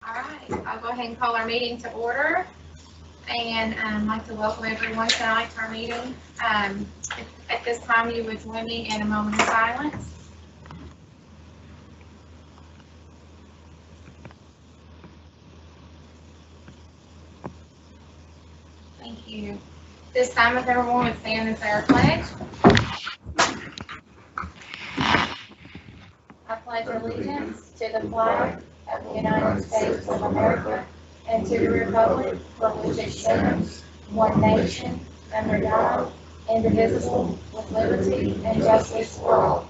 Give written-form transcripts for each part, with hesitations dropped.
All right, I'll go ahead and call our meeting to order. And I'd like to welcome everyone tonight to our meeting. At this time, you would join me in a moment of silence. Thank you. This time, if everyone would stand and say our pledge. I pledge allegiance to the flag of the United States of America and to the republic for which it stands, one nation, under God, indivisible, with liberty and justice for all.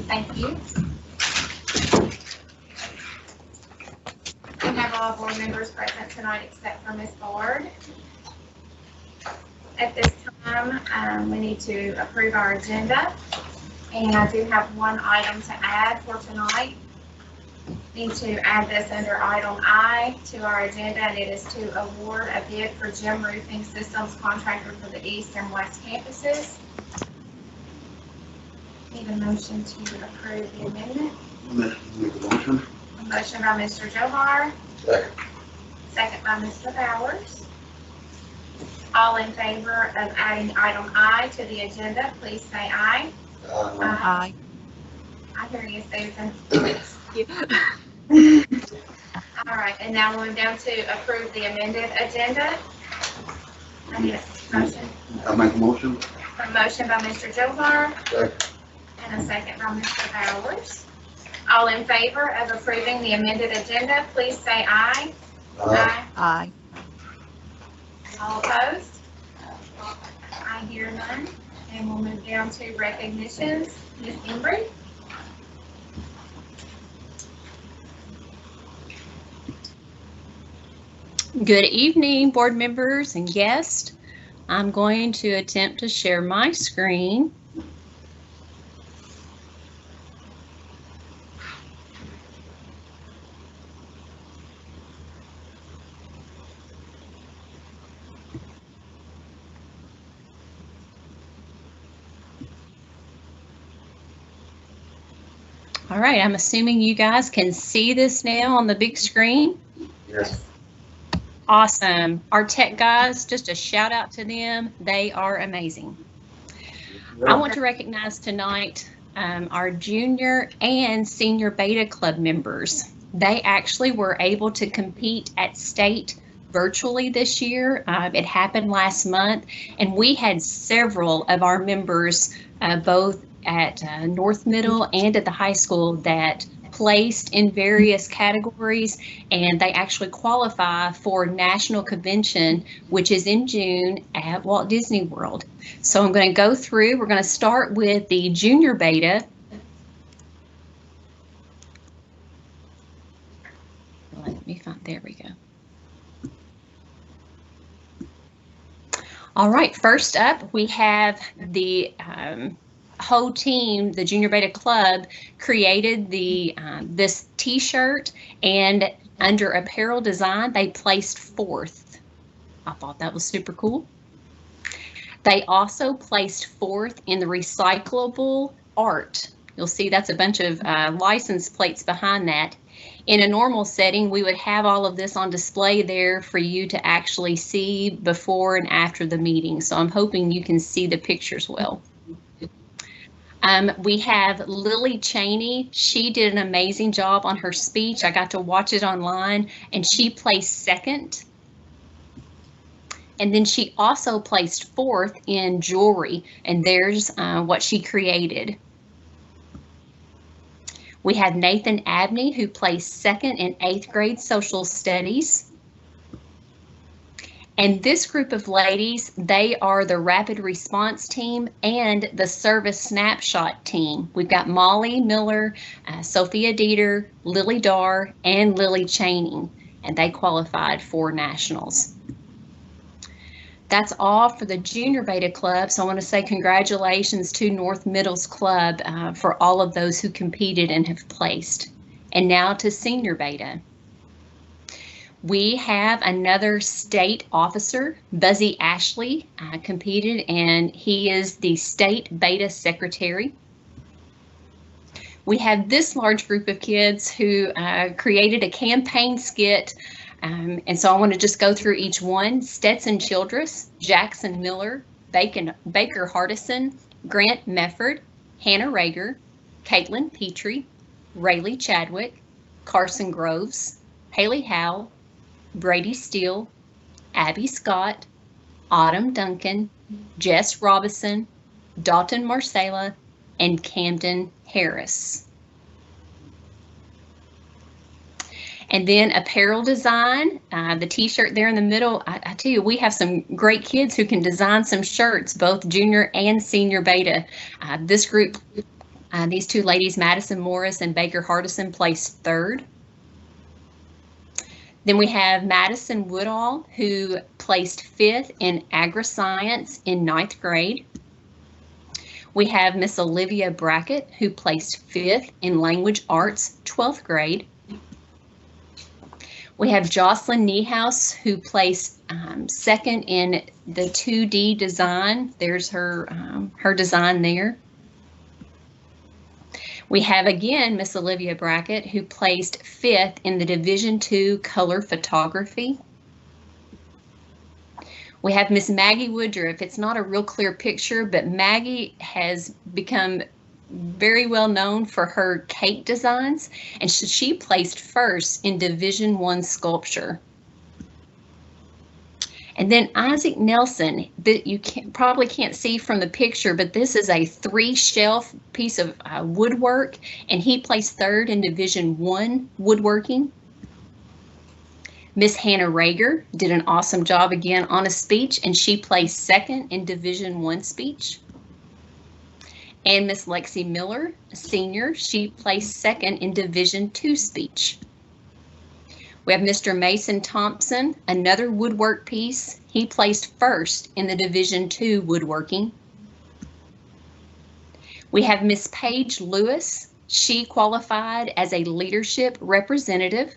Thank you. We have all board members present tonight except for Ms. Bard. At this time, we need to approve our agenda. And I do have one item to add for tonight. Need to add this under item I to our agenda, and it is to award a bid for gym roofing systems contractor for the east and west campuses. Need a motion to approve the amendment. Make a motion. A motion by Mr. Johar. Second. Second by Mr. Bowers. All in favor of adding item I to the agenda, please say aye. Aye. I hear you, Susan. Yeah. All right, and now we're down to approve the amended agenda. I need a motion. I make a motion. A motion by Mr. Johar Second. and a second by Mr. Bowers. All in favor of approving the amended agenda, please say aye. Aye. All opposed? I hear none. And we'll move down to recognitions. Ms. Embry? Good evening, board members and guests. I'm going to attempt to share my screen. All right, I'm assuming you guys can see this now on the big screen. Yes. Awesome. Our tech guys, just a shout out to them. They are amazing. I want to recognize tonight our junior and senior beta club members. They actually were able to compete at state virtually this year. It happened last month, and we had several of our members both at North Middle and at the high school that placed in various categories, and they actually qualify for National Convention, which is in June at Walt Disney World. So I'm going to go through. We're going to start with the junior beta. Let me find, there we go. All right, first up, we have the whole team, the Junior Beta Club, created the this T-shirt, and under apparel design, they placed 4th. I thought that was super cool. They also placed 4th in the recyclable art. You'll see that's a bunch of license plates behind that. In a normal setting, we would have all of this on display there for you to actually see before and after the meeting. So I'm hoping you can see the pictures well. We have Lily Cheney. She did an amazing job on her speech. I got to watch it online, and she placed 2nd. And then she also placed 4th in jewelry, and there's what she created. We have Nathan Abney, who placed 2nd in 8th grade social studies. And this group of ladies, they are the rapid response team and the service snapshot team. We've got Molly Miller, Sophia Dieter, Lily Dar, and Lily Cheney, and they qualified for nationals. That's all for the Junior Beta Club, so I want to say congratulations to North Middle's club for all of those who competed and have placed. And now to Senior Beta. We have another state officer, Buzzy Ashley, competed, and he is the state beta secretary. We have this large group of kids who created a campaign skit, and so I want to just go through each one. Stetson Childress, Jackson Miller, Baker Hardison, Grant Mefford, Hannah Rager, Caitlin Petrie, Rayleigh Chadwick, Carson Groves, Haley Howe, Brady Steele, Abby Scott, Autumn Duncan, Jess Robinson, Dalton Marcella, and Camden Harris. And then apparel design, the t-shirt there in the middle, I tell you, we have some great kids who can design some shirts, both junior and senior beta. This group, these two ladies, Madison Morris and Baker Hardison, placed third. Then we have Madison Woodall, who placed fifth in agri-science in 9th grade. We have Miss Olivia Brackett, who placed fifth in language arts, 12th grade. We have Jocelyn Niehaus, who placed second in the 2D design. There's her design there. We have again Miss Olivia Brackett, who placed fifth in the Division II color photography. We have Miss Maggie Woodruff. It's not a real clear picture, but Maggie has become very well known for her cake designs, and she placed first in Division I sculpture. And then Isaac Nelson, that you probably can't see from the picture, but this is a 3-shelf piece of woodwork, and he placed third in Division I woodworking. Miss Hannah Rager did an awesome job again on a speech, and she placed second in Division I speech. And Miss Lexi Miller, a senior, she placed second in Division II speech. We have Mr. Mason Thompson, another woodwork piece. He placed first in the Division II woodworking. We have Miss Paige Lewis. She qualified as a leadership representative.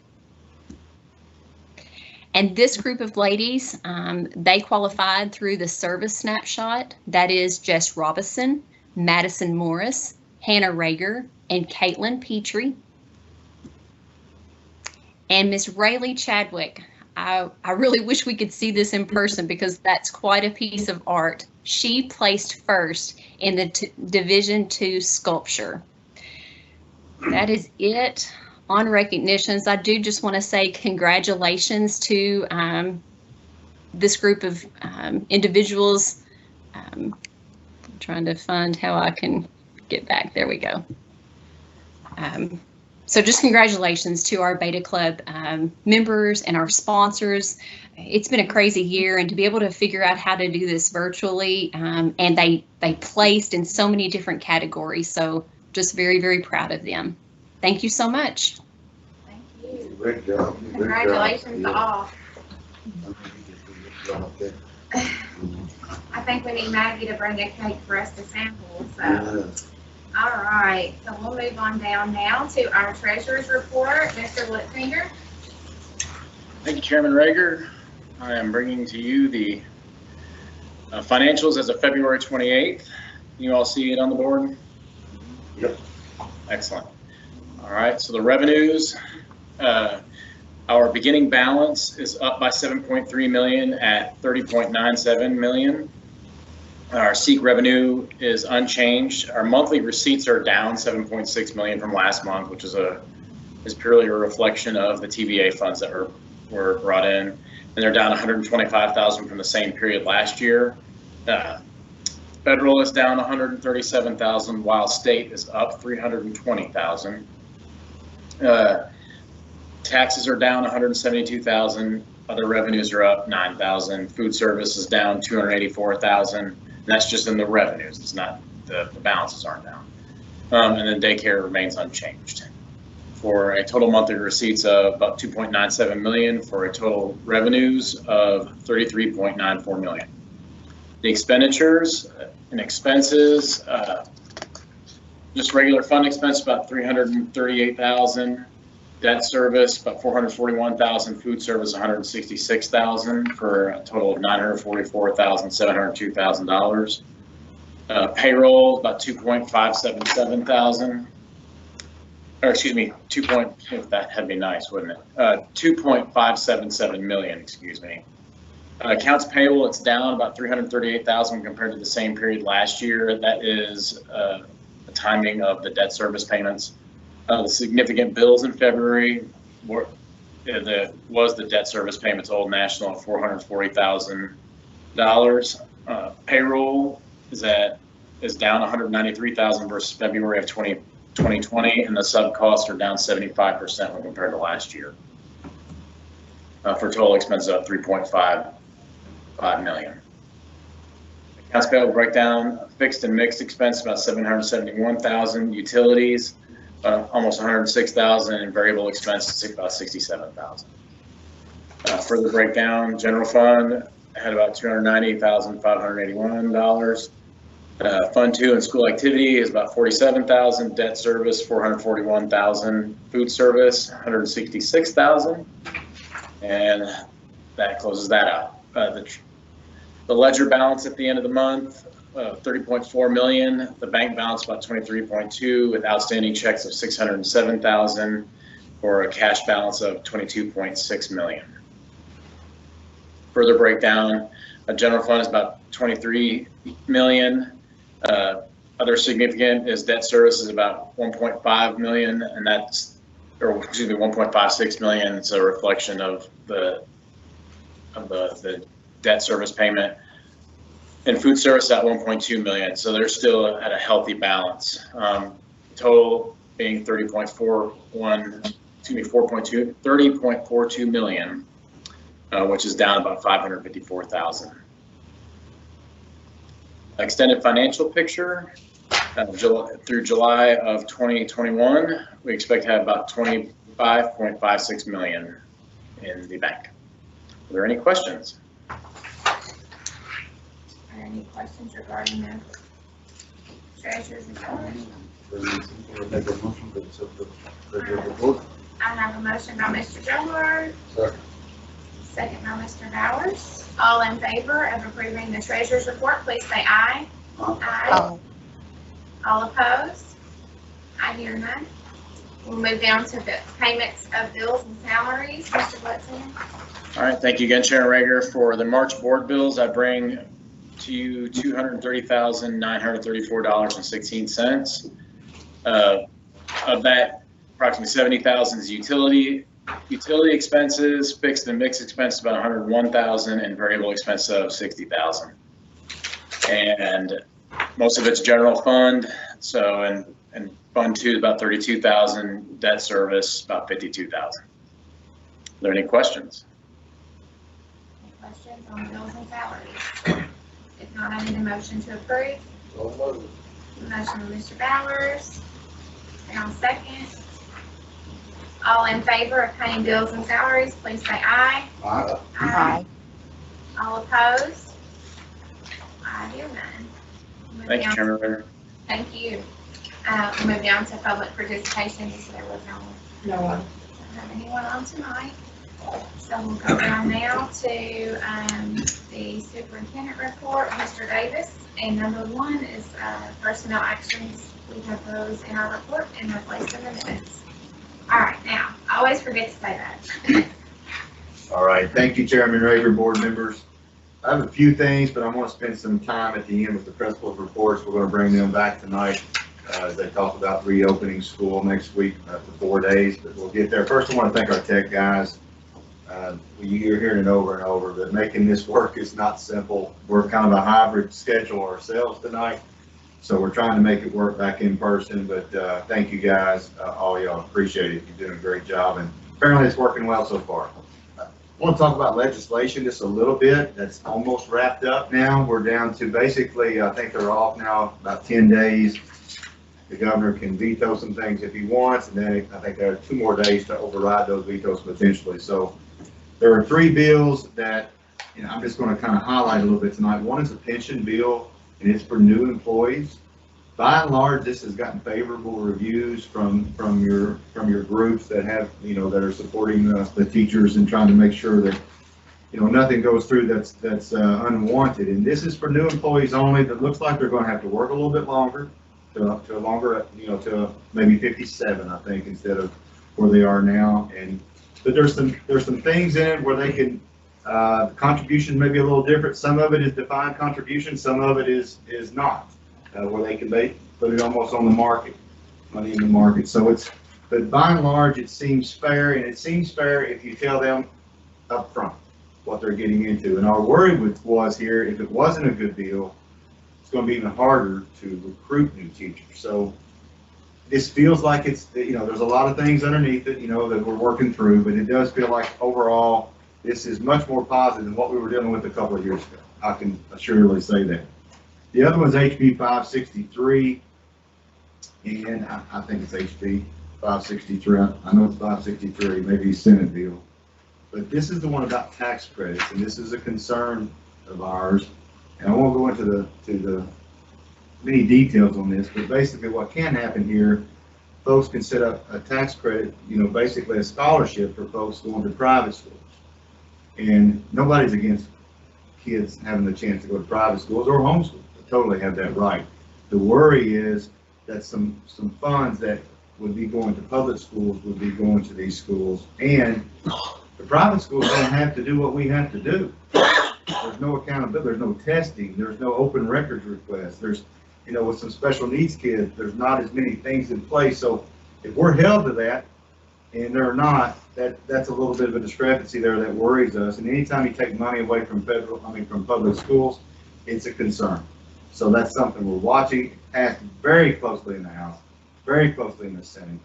And this group of ladies, they qualified through the service snapshot. That is Jess Robinson, Madison Morris, Hannah Rager, and Caitlin Petrie. And Miss Rayleigh Chadwick, I really wish we could see this in person because that's quite a piece of art. She placed first in the Division II sculpture. That is it on recognitions. I do just want to say congratulations to this group of individuals. I'm trying to find how I can get back. There we go. So just congratulations to our Beta Club members and our sponsors. It's been a crazy year, and to be able to figure out how to do this virtually, and they placed in so many different categories. So just very, very proud of them. Thank you so much. Thank you. Great job. Congratulations to all. I think we need Maggie to bring a cake for us to sample. So. All right, so we'll move on down now to our treasurer's report. Mr. Litfinger. Thank you, Chairman Rager. I am bringing to you the financials as of February 28th. You all see it on the board? Yep. Excellent. All right, so the revenues, our beginning balance is up by 7.3 million at 30.97 million. Our SEEK revenue is unchanged. Our monthly receipts are down 7.6 million from last month, which is purely a reflection of the TVA funds that were brought in, and they're down 125,000 from the same period last year. Federal is down 137,000, while state is up 320,000. Taxes are down 172,000. Other revenues are up 9,000. Food service is down 284,000. That's just in the revenues. It's not the balances aren't down. And then daycare remains unchanged. For a total monthly receipts of about 2.97 million for a total revenues of 33.94 million. The expenditures and expenses, just regular fund expense about 338,000. Debt service about 441,000, food service 166,000 for a total of $944,702,000. Payroll about 2.577 thousand. or excuse me, that had been nice, wouldn't it? 2.577 million, excuse me. Accounts payable, it's down about 338,000 compared to the same period last year. That is the timing of the debt service payments. The significant bills in February were the debt service payments, Old National, of $440,000. Payroll is down 193,000 versus February of 2020, and the sub costs are down 75% when compared to last year. For total expenses of 3.55 million. Accounts payable breakdown: fixed and mixed expense about 771,000, utilities almost 106,000, and variable expenses about 67,000. Further breakdown: general fund had about $290,581. Fund 2 and school activity is about 47,000. Debt service 441,000. Food service 166,000, and that closes that out. The ledger balance at the end of the month, 30.4 million. The bank balance about 23.2, with outstanding checks of 607,000 for a cash balance of 22.6 million. Further breakdown: a general fund is about 23 million. Other significant is debt service is about 1.5 million, and that's, or excuse me, 1.56 million. It's a reflection of the debt service payment. And food service at 1.2 million, so they're still at a healthy balance. Total being 30.42 million, which is down about 554,000. Extended financial picture: through July of 2021, we expect to have about 25.56 million in the bank. Are there any questions? Are there any questions regarding the treasurer's report? Make a motion to accept the treasurer's report. I have a motion by Mr. Gilmore, Second. second by Mr. Bowers. All in favor of approving the treasurer's report, please say aye. Aye. All opposed? I hear none. We'll move down to the payments of bills and salaries. Mr. Woodson. All right, thank you again, Chair Rager. For the March board bills, I bring to you $230,934.16. Of that, approximately 70,000 is utility expenses, fixed and mixed expenses about 101,000, and variable expenses of 60,000. And most of it's general fund. So, and fund 2 is about 32,000, debt service about 52,000. Are there any questions? Any questions on bills and salaries? If not, I need a motion to approve. Motion by Mr. Bowers. And I'll second. All in favor of paying bills and salaries, please say aye. Aye. Aye. All opposed? I hear none. Thank you, Chairman Rager. Thank you. Move down to public participation. There was no one. Don't have anyone on tonight. So we'll go down now to the superintendent report, Mr. Davis. And number 1 is personnel actions. We have those in our report and they're placed in the minutes. All right, now, I always forget to say that. All right, thank you, Chairman Rager, board members. I have a few things, but I want to spend some time at the end with the principal's reports. We're going to bring them back tonight as they talk about reopening school next week for 4 days, but we'll get there. First, I want to thank our tech guys. You're hearing it over and over, but making this work is not simple. We're kind of a hybrid schedule ourselves tonight, so we're trying to make it work back in person, but thank you guys, all y'all, appreciate it. You're doing a great job, and apparently it's working well so far. I want to talk about legislation just a little bit. That's almost wrapped up now. We're down to basically, I think they're off now about 10 days. The governor can veto some things if he wants, and then I think there are 2 more days to override those vetoes potentially. So there are 3 bills that, I'm just going to kind of highlight a little bit tonight. One is a pension bill, and it's for new employees. By and large, this has gotten favorable reviews from your groups that have, that are supporting the teachers and trying to make sure that, nothing goes through that's unwanted. And this is for new employees only. That looks like they're going to have to work a little bit longer. to a longer, to maybe 57, I think, instead of where they are now. But there's some things in it where they can, contribution may be a little different. Some of it is defined contribution, some of it is not, where they can put it almost on the market, money in the market. So but by and large, it seems fair, and it seems fair if you tell them up front what they're getting into. And our worry was here, if it wasn't a good deal, it's going to be even harder to recruit new teachers. So this feels like it's, there's a lot of things underneath it, that we're working through, but it does feel like overall, this is much more positive than what we were dealing with a couple of years ago. I can assuredly say that. The other one's HB 563, and I think it's HB 563. I know it's 563, maybe Senate bill. But this is the one about tax credits, and this is a concern of ours. And I won't go into the many details on this, but basically what can happen here, folks can set up a tax credit, basically a scholarship for folks going to private schools. And nobody's against kids having the chance to go to private schools or homeschool. They totally have that right. The worry is that some funds that would be going to public schools would be going to these schools, and the private schools don't have to do what we have to do. There's no accountability, there's no testing, there's no open records request. There's, with some special needs kids, there's not as many things in place. So if we're held to that, and they're not, that's a little bit of a discrepancy there that worries us. And anytime you take money away from from public schools, it's a concern. So that's something we're watching, passed very closely in the House, very closely in the Senate.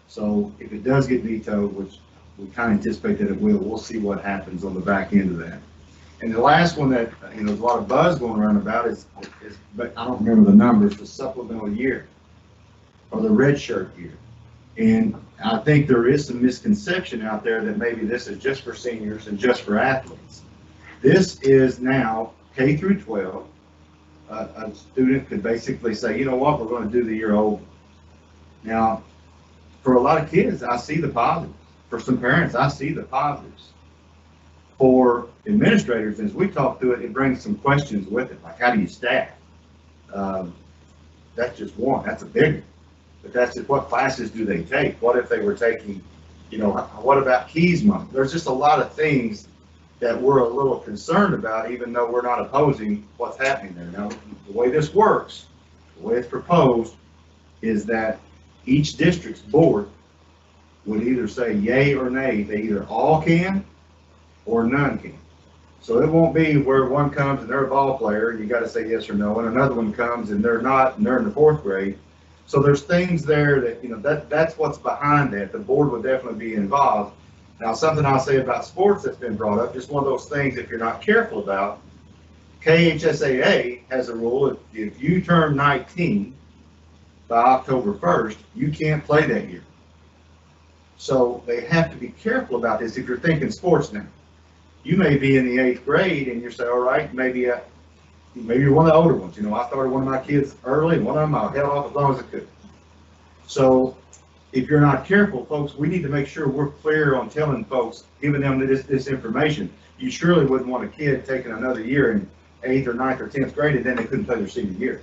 So if it does get vetoed, which we kind of anticipate that it will, we'll see what happens on the back end of that. And the last one that, there's a lot of buzz going around about is, but I don't remember the numbers, the supplemental year, or the red shirt year. And I think there is some misconception out there that maybe this is just for seniors and just for athletes. This is now K through 12. A student could basically say, you know what, we're going to do the year over. Now, for a lot of kids, I see the positives. For some parents, I see the positives. For administrators, as we talk through it, it brings some questions with it, like how do you staff? That's just one, that's a big one. But that's just, what classes do they take? What if they were taking, what about keys money? There's just a lot of things that we're a little concerned about, even though we're not opposing what's happening there. Now, the way this works, the way it's proposed, is that each district's board would either say yay or nay. They either all can or none can. So it won't be where one comes and they're a ball player and you got to say yes or no, and another one comes and they're not and they're in the 4th grade. So there's things there that, that's what's behind that. The board would definitely be involved. Now, something I'll say about sports that's been brought up, just one of those things if you're not careful about, KHSAA has a rule, if you turn 19 by October 1st, you can't play that year. So they have to be careful about this if you're thinking sports now. You may be in the 8th grade and you say, all right, maybe you're one of the older ones. I started one of my kids early, and one of them I held off as long as I could. So if you're not careful, folks, we need to make sure we're clear on telling folks, giving them this information. You surely wouldn't want a kid taking another year in 8th or 9th or 10th grade and then they couldn't play their senior year.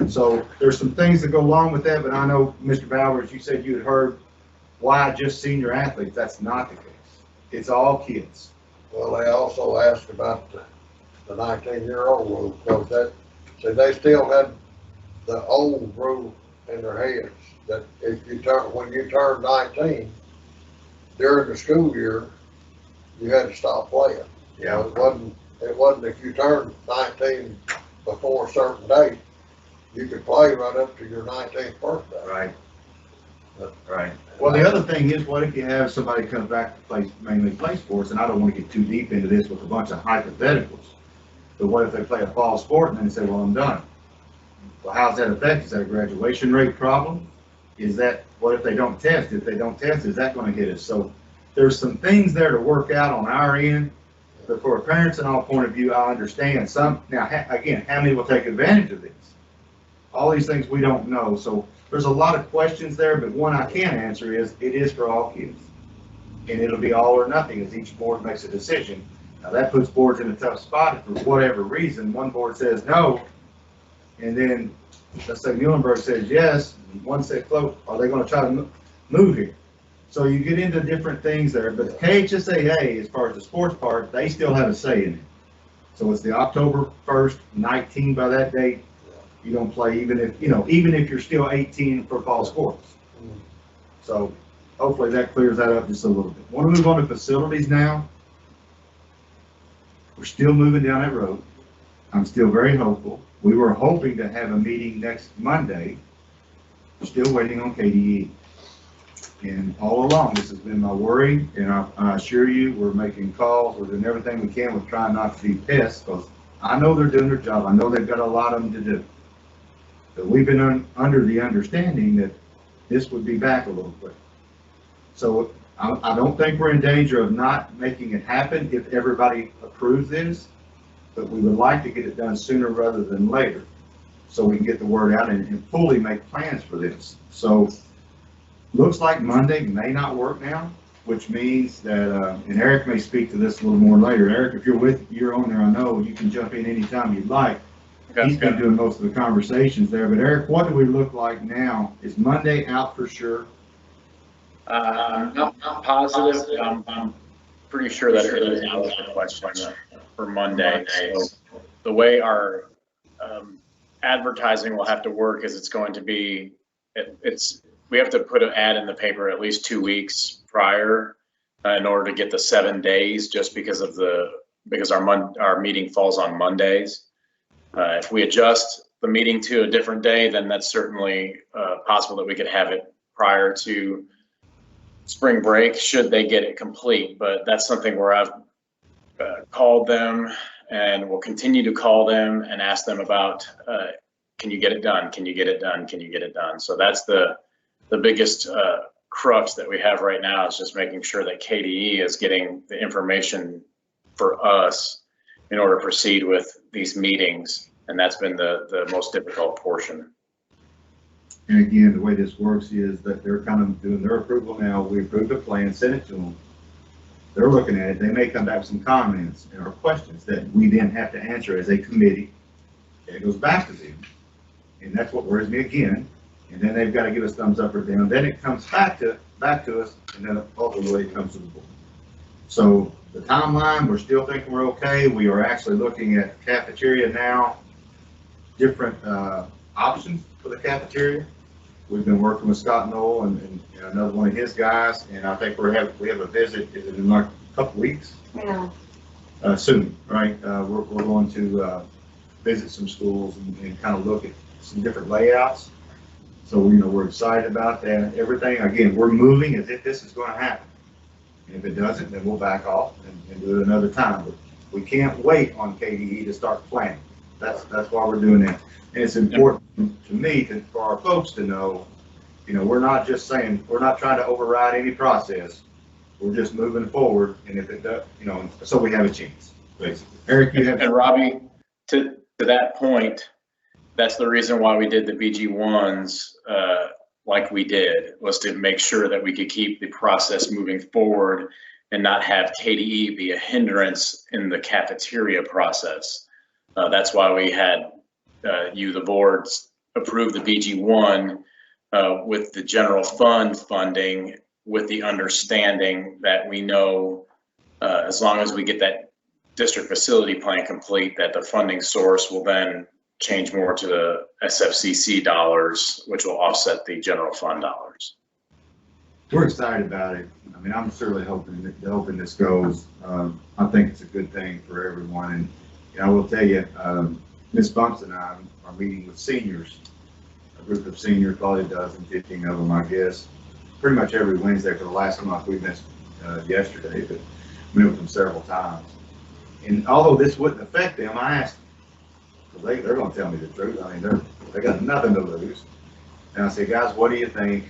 So there's some things that go along with that, but I know, Mr. Bowers, you said you had heard why just senior athletes. That's not the case. It's all kids. Well, they also asked about the 19-year-old rule, because they still had the old rule in their heads that when you turn 19 during the school year, you had to stop playing. Yeah. It wasn't if you turned 19 before a certain date, you could play right up to your 19th birthday. Right. Right. Well, the other thing is, what if you have somebody comes back to mainly play sports, and I don't want to get too deep into this with a bunch of hypotheticals, but what if they play a fall sport and then they say, well, I'm done? Well, how's that affect? Is that a graduation rate problem? What if they don't test? If they don't test, is that going to hit us? So there's some things there to work out on our end, but for a parents and all point of view, I understand some. Now, again, how many will take advantage of this? All these things we don't know. So there's a lot of questions there, but one I can answer is it is for all kids. And it'll be all or nothing as each board makes a decision. Now that puts boards in a tough spot if for whatever reason one board says no, and then, let's say Muhlenberg says yes, one said float, are they gonna try to move here? So you get into different things there, but KHSAA, as far as the sports part, they still have a say in it. So it's the October 1st, 19 by that date, you don't play even if, even if you're still 18 for fall sports. So hopefully that clears that up just a little bit. Want to move on to facilities now. We're still moving down that road. I'm still very hopeful. We were hoping to have a meeting next Monday. We're still waiting on KDE. And all along, this has been my worry, and I assure you, we're making calls, we're doing everything we can, we're trying not to be pests, because I know they're doing their job, I know they've got a lot of them to do. But we've been under the understanding that this would be back a little quick. So I don't think we're in danger of not making it happen if everybody approves this, but we would like to get it done sooner rather than later, so we can get the word out and fully make plans for this. So looks like Monday may not work now, which means that, and Eric may speak to this a little more later. Eric, if you're on there, I know you can jump in anytime you'd like. He's been doing most of the conversations there, but Eric, what do we look like now? Is Monday out for sure? Not positive. I'm pretty sure that it is out of the question for Monday. So the way our advertising will have to work is it's going to be, we have to put an ad in the paper at least 2 weeks prior in order to get the 7 days, just because our meeting falls on Mondays. If we adjust the meeting to a different day, then that's certainly possible that we could have it prior to spring break, should they get it complete. But that's something where I've called them and will continue to call them and ask them about, can you get it done? Can you get it done? Can you get it done? So that's the biggest crux that we have right now, is just making sure that KDE is getting the information for us in order to proceed with these meetings. And that's been the most difficult portion. And again, the way this works is that they're kind of doing their approval now. We approved a plan, sent it to them. They're looking at it. They may come back with some comments or questions that we then have to answer as a committee. And it goes back to them. And that's what worries me again. And then they've got to give us thumbs up or down. Then it comes back to us, and then ultimately it comes to the board. So the timeline, we're still thinking we're okay. We are actually looking at cafeteria now, different options for the cafeteria. We've been working with Scott Knoll and another one of his guys, and I think we have a visit. Is it in like a couple weeks? Yeah. Soon, right? We're going to visit some schools and kind of look at some different layouts. So we're excited about that. Everything, again, we're moving as if this is going to happen. And if it doesn't, then we'll back off and do it another time. But we can't wait on KDE to start planning. That's why we're doing that. And it's important to me, for our folks to know, we're not just saying, we're not trying to override any process. We're just moving forward. And if it does, so we have a chance, basically. Eric, you have. And Robbie, to that point, that's the reason why we did the BG1s like we did, was to make sure that we could keep the process moving forward and not have KDE be a hindrance in the cafeteria process. That's why we had the boards, approve the BG1 with the general fund funding, with the understanding that we know as long as we get that district facility plan complete, that the funding source will then change more to the SFCC dollars, which will offset the general fund dollars. We're excited about it. I mean, I'm certainly hoping this goes. I think it's a good thing for everyone. And I will tell you, Ms. Bumps and I are meeting with seniors, a group of seniors, probably a dozen, 15 of them, I guess, pretty much every Wednesday for the last month. We missed yesterday, but we met with them several times. And although this wouldn't affect them, I asked, they're going to tell me the truth. I mean, they got nothing to lose. And I said, guys, what do you think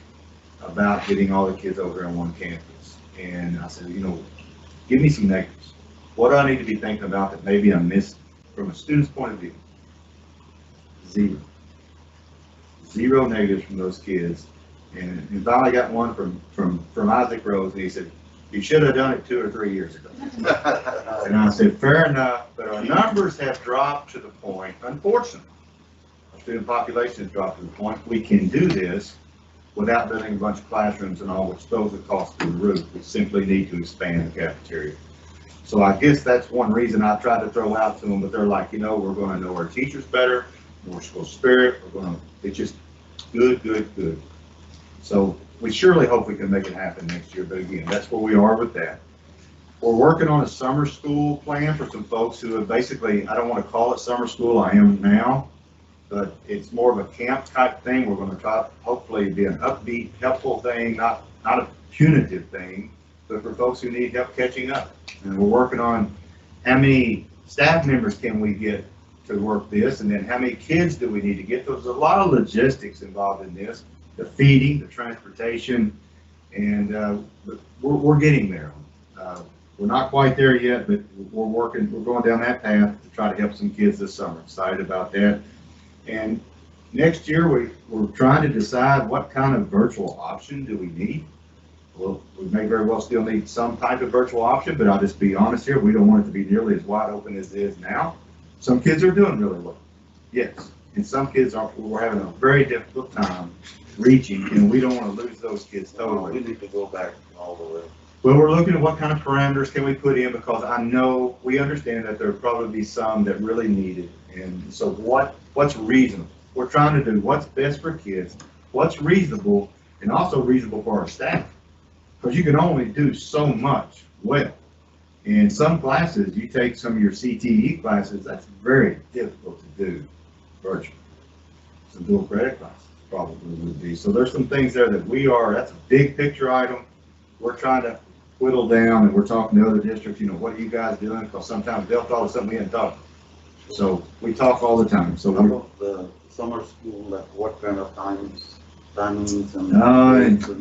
about getting all the kids over there on one campus? And I said, give me some negatives. What do I need to be thinking about that maybe I'm missing from a student's point of view? Zero negatives from those kids. And finally got one from Isaac Rose, and he said, you should have done it 2 or 3 years ago. And I said, fair enough, but our numbers have dropped to the point, unfortunately, student population has dropped to the point we can do this without building a bunch of classrooms and all, which those would cost through the roof. We simply need to expand the cafeteria. So I guess that's one reason I tried to throw out to them, but they're like, we're going to know our teachers better, more school spirit. It's just good. So we surely hope we can make it happen next year. But again, that's where we are with that. We're working on a summer school plan for some folks who have basically, I don't want to call it summer school, I am now, but it's more of a camp type thing. We're going to try, hopefully, be an upbeat, helpful thing, not a punitive thing, but for folks who need help catching up. And we're working on how many staff members can we get to work this, and then how many kids do we need to get. There's a lot of logistics involved in this, the feeding, the transportation, and we're getting there. We're not quite there yet, but we're going down that path to try to help some kids this summer. Excited about that. And next year, we're trying to decide what kind of virtual option do we need. Well, we may very well still need some type of virtual option, but I'll just be honest here, we don't want it to be nearly as wide open as it is now. Some kids are doing really well, yes, and some kids we're having a very difficult time reaching, and we don't want to lose those kids totally. We need to go back all the way. Well, we're looking at what kind of parameters can we put in, because I know we understand that there'll probably be some that really need it, and so what's reasonable? We're trying to do what's best for kids, what's reasonable, and also reasonable for our staff. Because you can only do so much well. In some classes, you take some of your CTE classes, that's very difficult to do virtually. Some dual credit classes probably would be. So there's some things there that that's a big picture item. We're trying to whittle down, and we're talking to other districts, what are you guys doing? Because sometimes they'll thought of something we hadn't thought of. So we talk all the time. So Some of the summer school, like what kind of timings and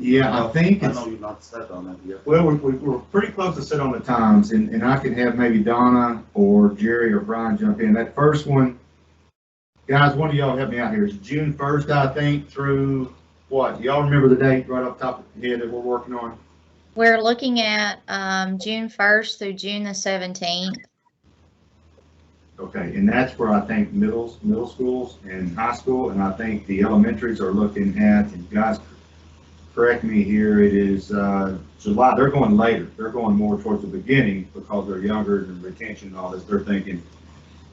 yeah, I think I know you're not set on it yet. well, we're pretty close to set on the times, and I can have maybe Donna or Jerry or Brian jump in. That first one, guys, one of y'all help me out here. It's June 1st, I think, through what? Y'all remember the date right off the top of the head that we're working on? We're looking at June 1st through June the 17th. Okay, and that's where I think middle schools and high school, and I think the elementaries are looking at, and guys, correct me here, it is July. They're going later. They're going more towards the beginning because they're younger and retention and all this. They're thinking,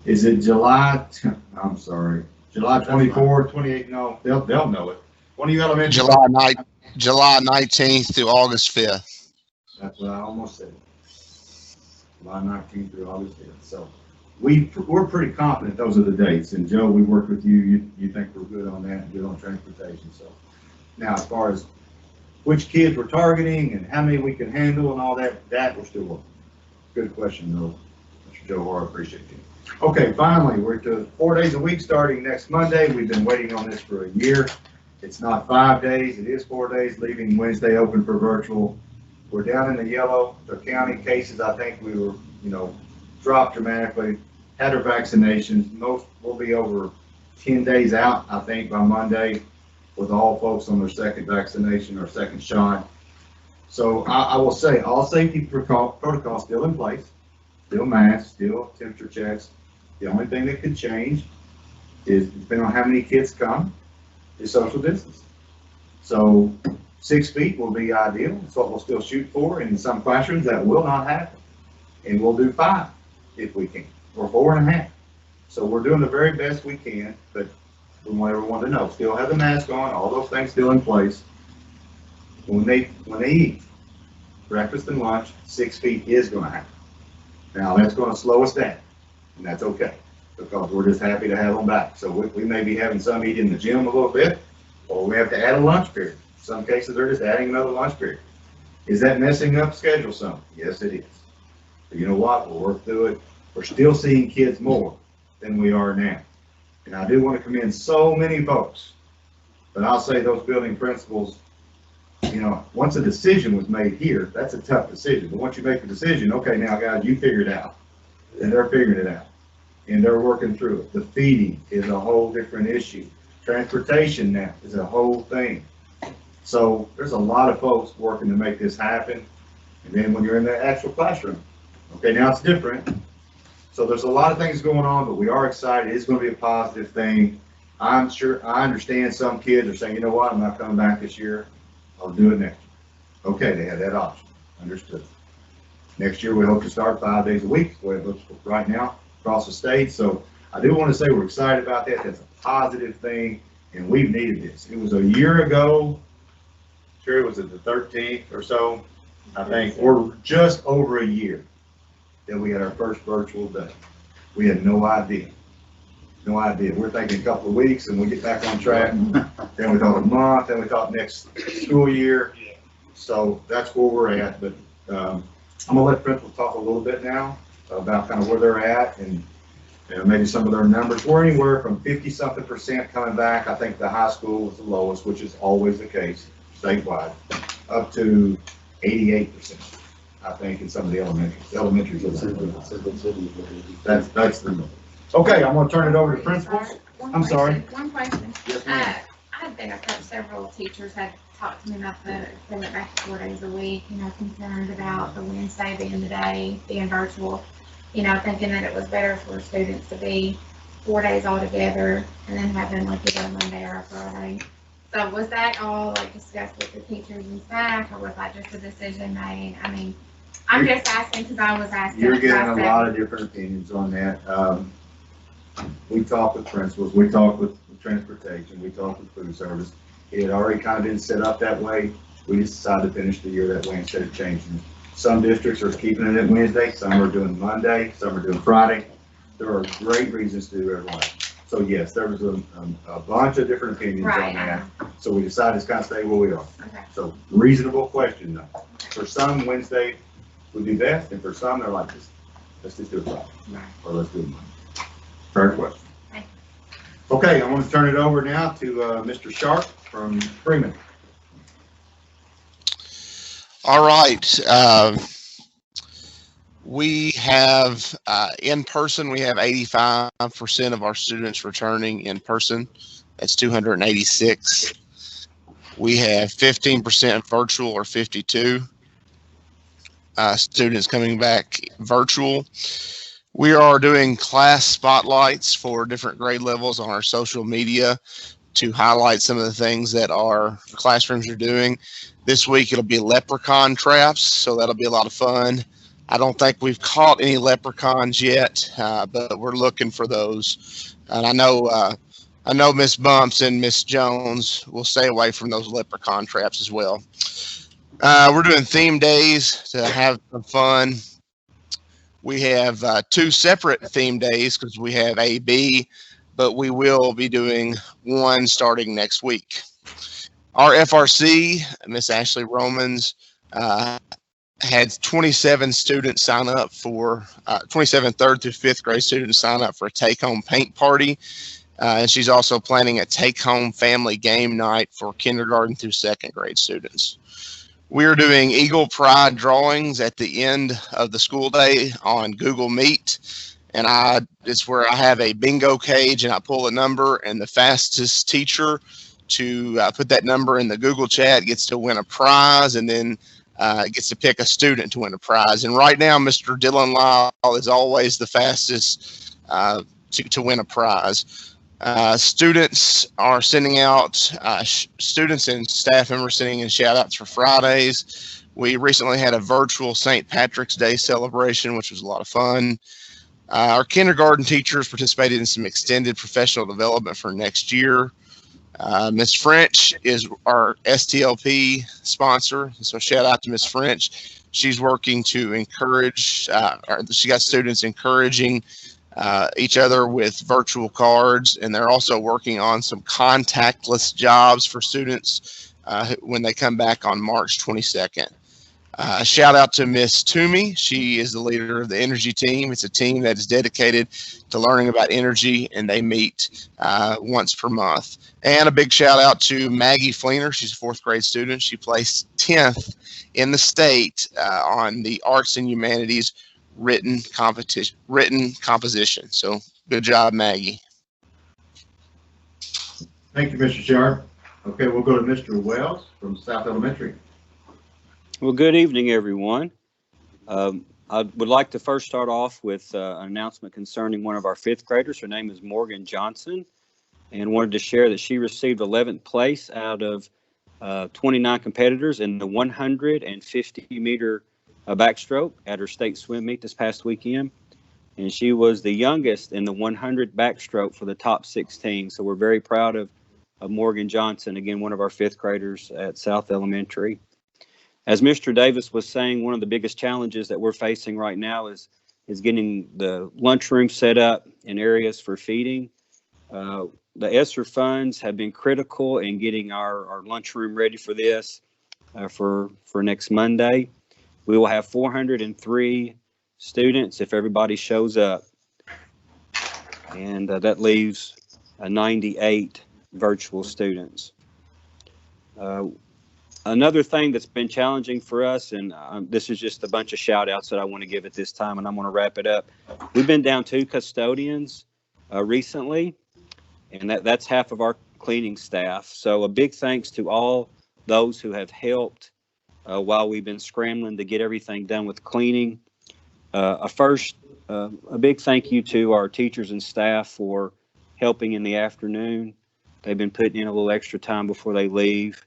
is it July 24, 28? No, they'll know it. One of you elementary. July 19th through August 5th. That's what I almost said. July 19th through August 5th. So we're pretty confident those are the dates. And Joe, we worked with you. You think we're good on that and good on transportation. So now, as far as which kids we're targeting and how many we can handle and all that we're still working. Good question, though, Mr. Joe Hart. Appreciate you. Okay, finally, we're to 4 days a week starting next Monday. We've been waiting on this for a year. It's not 5 days, it is 4 days, leaving Wednesday open for virtual. We're down in the yellow. The county cases, I think we were, dropped dramatically. Had our vaccinations. Most will be over 10 days out, I think, by Monday, with all folks on their second vaccination or second shot. So I will say all safety protocols still in place, still masks, still temperature checks. The only thing that could change is, depending on how many kids come, is social distance. So 6 feet will be ideal. That's what we'll still shoot for. And in some classrooms that will not happen. And we'll do 5 if we can, or 4.5. So we're doing the very best we can, but we want everyone to know, still have the mask on, all those things still in place. When they eat breakfast and lunch, 6 feet is going to happen. Now that's going to slow us down, and that's okay, because we're just happy to have them back. So we may be having some eat in the gym a little bit, or we have to add a lunch period. In some cases, they're just adding another lunch period. Is that messing up schedule some? Yes, it is. But you know what? We'll work through it. We're still seeing kids more than we are now. And I do want to commend so many folks, but I'll say those building principals, once a decision was made here, that's a tough decision. But once you make the decision, okay, now guys, you figure it out. And they're figuring it out. And they're working through it. The feeding is a whole different issue. Transportation now is a whole thing. So there's a lot of folks working to make this happen. And then when you're in the actual classroom, okay, now it's different. So there's a lot of things going on, but we are excited. It's going to be a positive thing. I'm sure, I understand some kids are saying, you know what, I'm not coming back this year, I'll do it next year. Okay, they have that option, understood. Next year, we hope to start 5 days a week, the way it looks right now across the state. So I do want to say we're excited about that. That's a positive thing, and we've needed this. It was a year ago, sure, was it the 13th or so? I think we're just over a year that we had our first virtual day. We had no idea. No idea. We're thinking a couple of weeks and we get back on track. Then we thought a month, then we thought next school year. So that's where we're at. But I'm gonna let principals talk a little bit now about kind of where they're at and maybe some of their numbers. We're anywhere from 50-something% coming back. I think the high school was the lowest, which is always the case statewide, up to 88%. I think in some of the elementaries. That's the number. Okay, I'm gonna turn it over to principals. I'm sorry. One question. Yes, ma'am. I've been several teachers had talked to me about they went back to 4 days a week, concerned about the Wednesday being the day, being virtual, thinking that it was better for students to be 4 days all together and then having like either a Monday or a Friday. So was that all discussed with the teachers and staff, or was that just a decision made? I mean, I'm just asking because I was asking. You're getting a lot of different opinions on that. We talked with principals, we talked with transportation, we talked with food service. It had already kind of been set up that way. We just decided to finish the year that way instead of changing. Some districts are keeping it at Wednesday, some are doing Monday, some are doing Friday. There are great reasons to do everyone. So yes, there was a bunch of different opinions on that. So we decided to kind of stay where we are. Okay. So reasonable question though. For some, Wednesday would be best, and for some, they're like, let's just do it Friday, or let's do it Monday. Fair question. Okay, I want to turn it over now to Mr. Sharp from Freeman. All right. We have in person, we have 85% of our students returning in person. That's 286. We have 15% virtual, or 52 students coming back virtual. We are doing class spotlights for different grade levels on our social media to highlight some of the things that our classrooms are doing. This week it'll be leprechaun traps, so that'll be a lot of fun. I don't think we've caught any leprechauns yet, but we're looking for those. And I know Miss Bumps and Miss Jones will stay away from those leprechaun traps as well. We're doing theme days to have some fun. We have 2 separate theme days because we have A, B, but we will be doing one starting next week. Our FRC, Miss Ashley Romans, had 27 students sign up for 27 3rd through 5th grade students sign up for a take-home paint party. And she's also planning a take-home family game night for kindergarten through 2nd grade students. We are doing Eagle Pride drawings at the end of the school day on Google Meet. And it's where I have a bingo cage and I pull a number, and the fastest teacher to put that number in the Google chat gets to win a prize, and then gets to pick a student to win a prize. And right now, Mr. Dylan Lyle is always the fastest to win a prize. Students are sending out, students and staff members sending in shout outs for Fridays. We recently had a virtual St. Patrick's Day celebration, which was a lot of fun. Our kindergarten teachers participated in some extended professional development for next year. Ms. French is our STLP sponsor, so shout out to Ms. French. She's working to encourage, she got students encouraging each other with virtual cards, and they're also working on some contactless jobs for students when they come back on March 22nd. Shout out to Miss Toomey. She is the leader of the energy team. It's a team that is dedicated to learning about energy, and they meet once per month. And a big shout out to Maggie Fleener. She's a 4th grade student. She placed 10th in the state on the Arts and Humanities written composition. So good job, Maggie. Thank you, Mr. Sharp. Okay, we'll go to Mr. Wells from South Elementary. Well, good evening, everyone. I would like to first start off with an announcement concerning one of our 5th graders. Her name is Morgan Johnson. and wanted to share that she received 11th place out of 29 competitors in the 150-meter backstroke at her state swim meet this past weekend. And she was the youngest in the 100 backstroke for the top 16. So we're very proud of Morgan Johnson, again, one of our fifth graders at South Elementary. As Mr. Davis was saying, one of the biggest challenges that we're facing right now is getting the lunchroom set up in areas for feeding. The ESSER funds have been critical in getting our lunchroom ready for this for next Monday. We will have 403 students if everybody shows up, and that leaves 98 virtual students. Another thing that's been challenging for us, and this is just a bunch of shout outs that I want to give at this time, and I'm going to wrap it up. We've been down 2 custodians recently, and that's half of our cleaning staff. So a big thanks to all those who have helped while we've been scrambling to get everything done with cleaning. A big thank you to our teachers and staff for helping in the afternoon. They've been putting in a little extra time before they leave.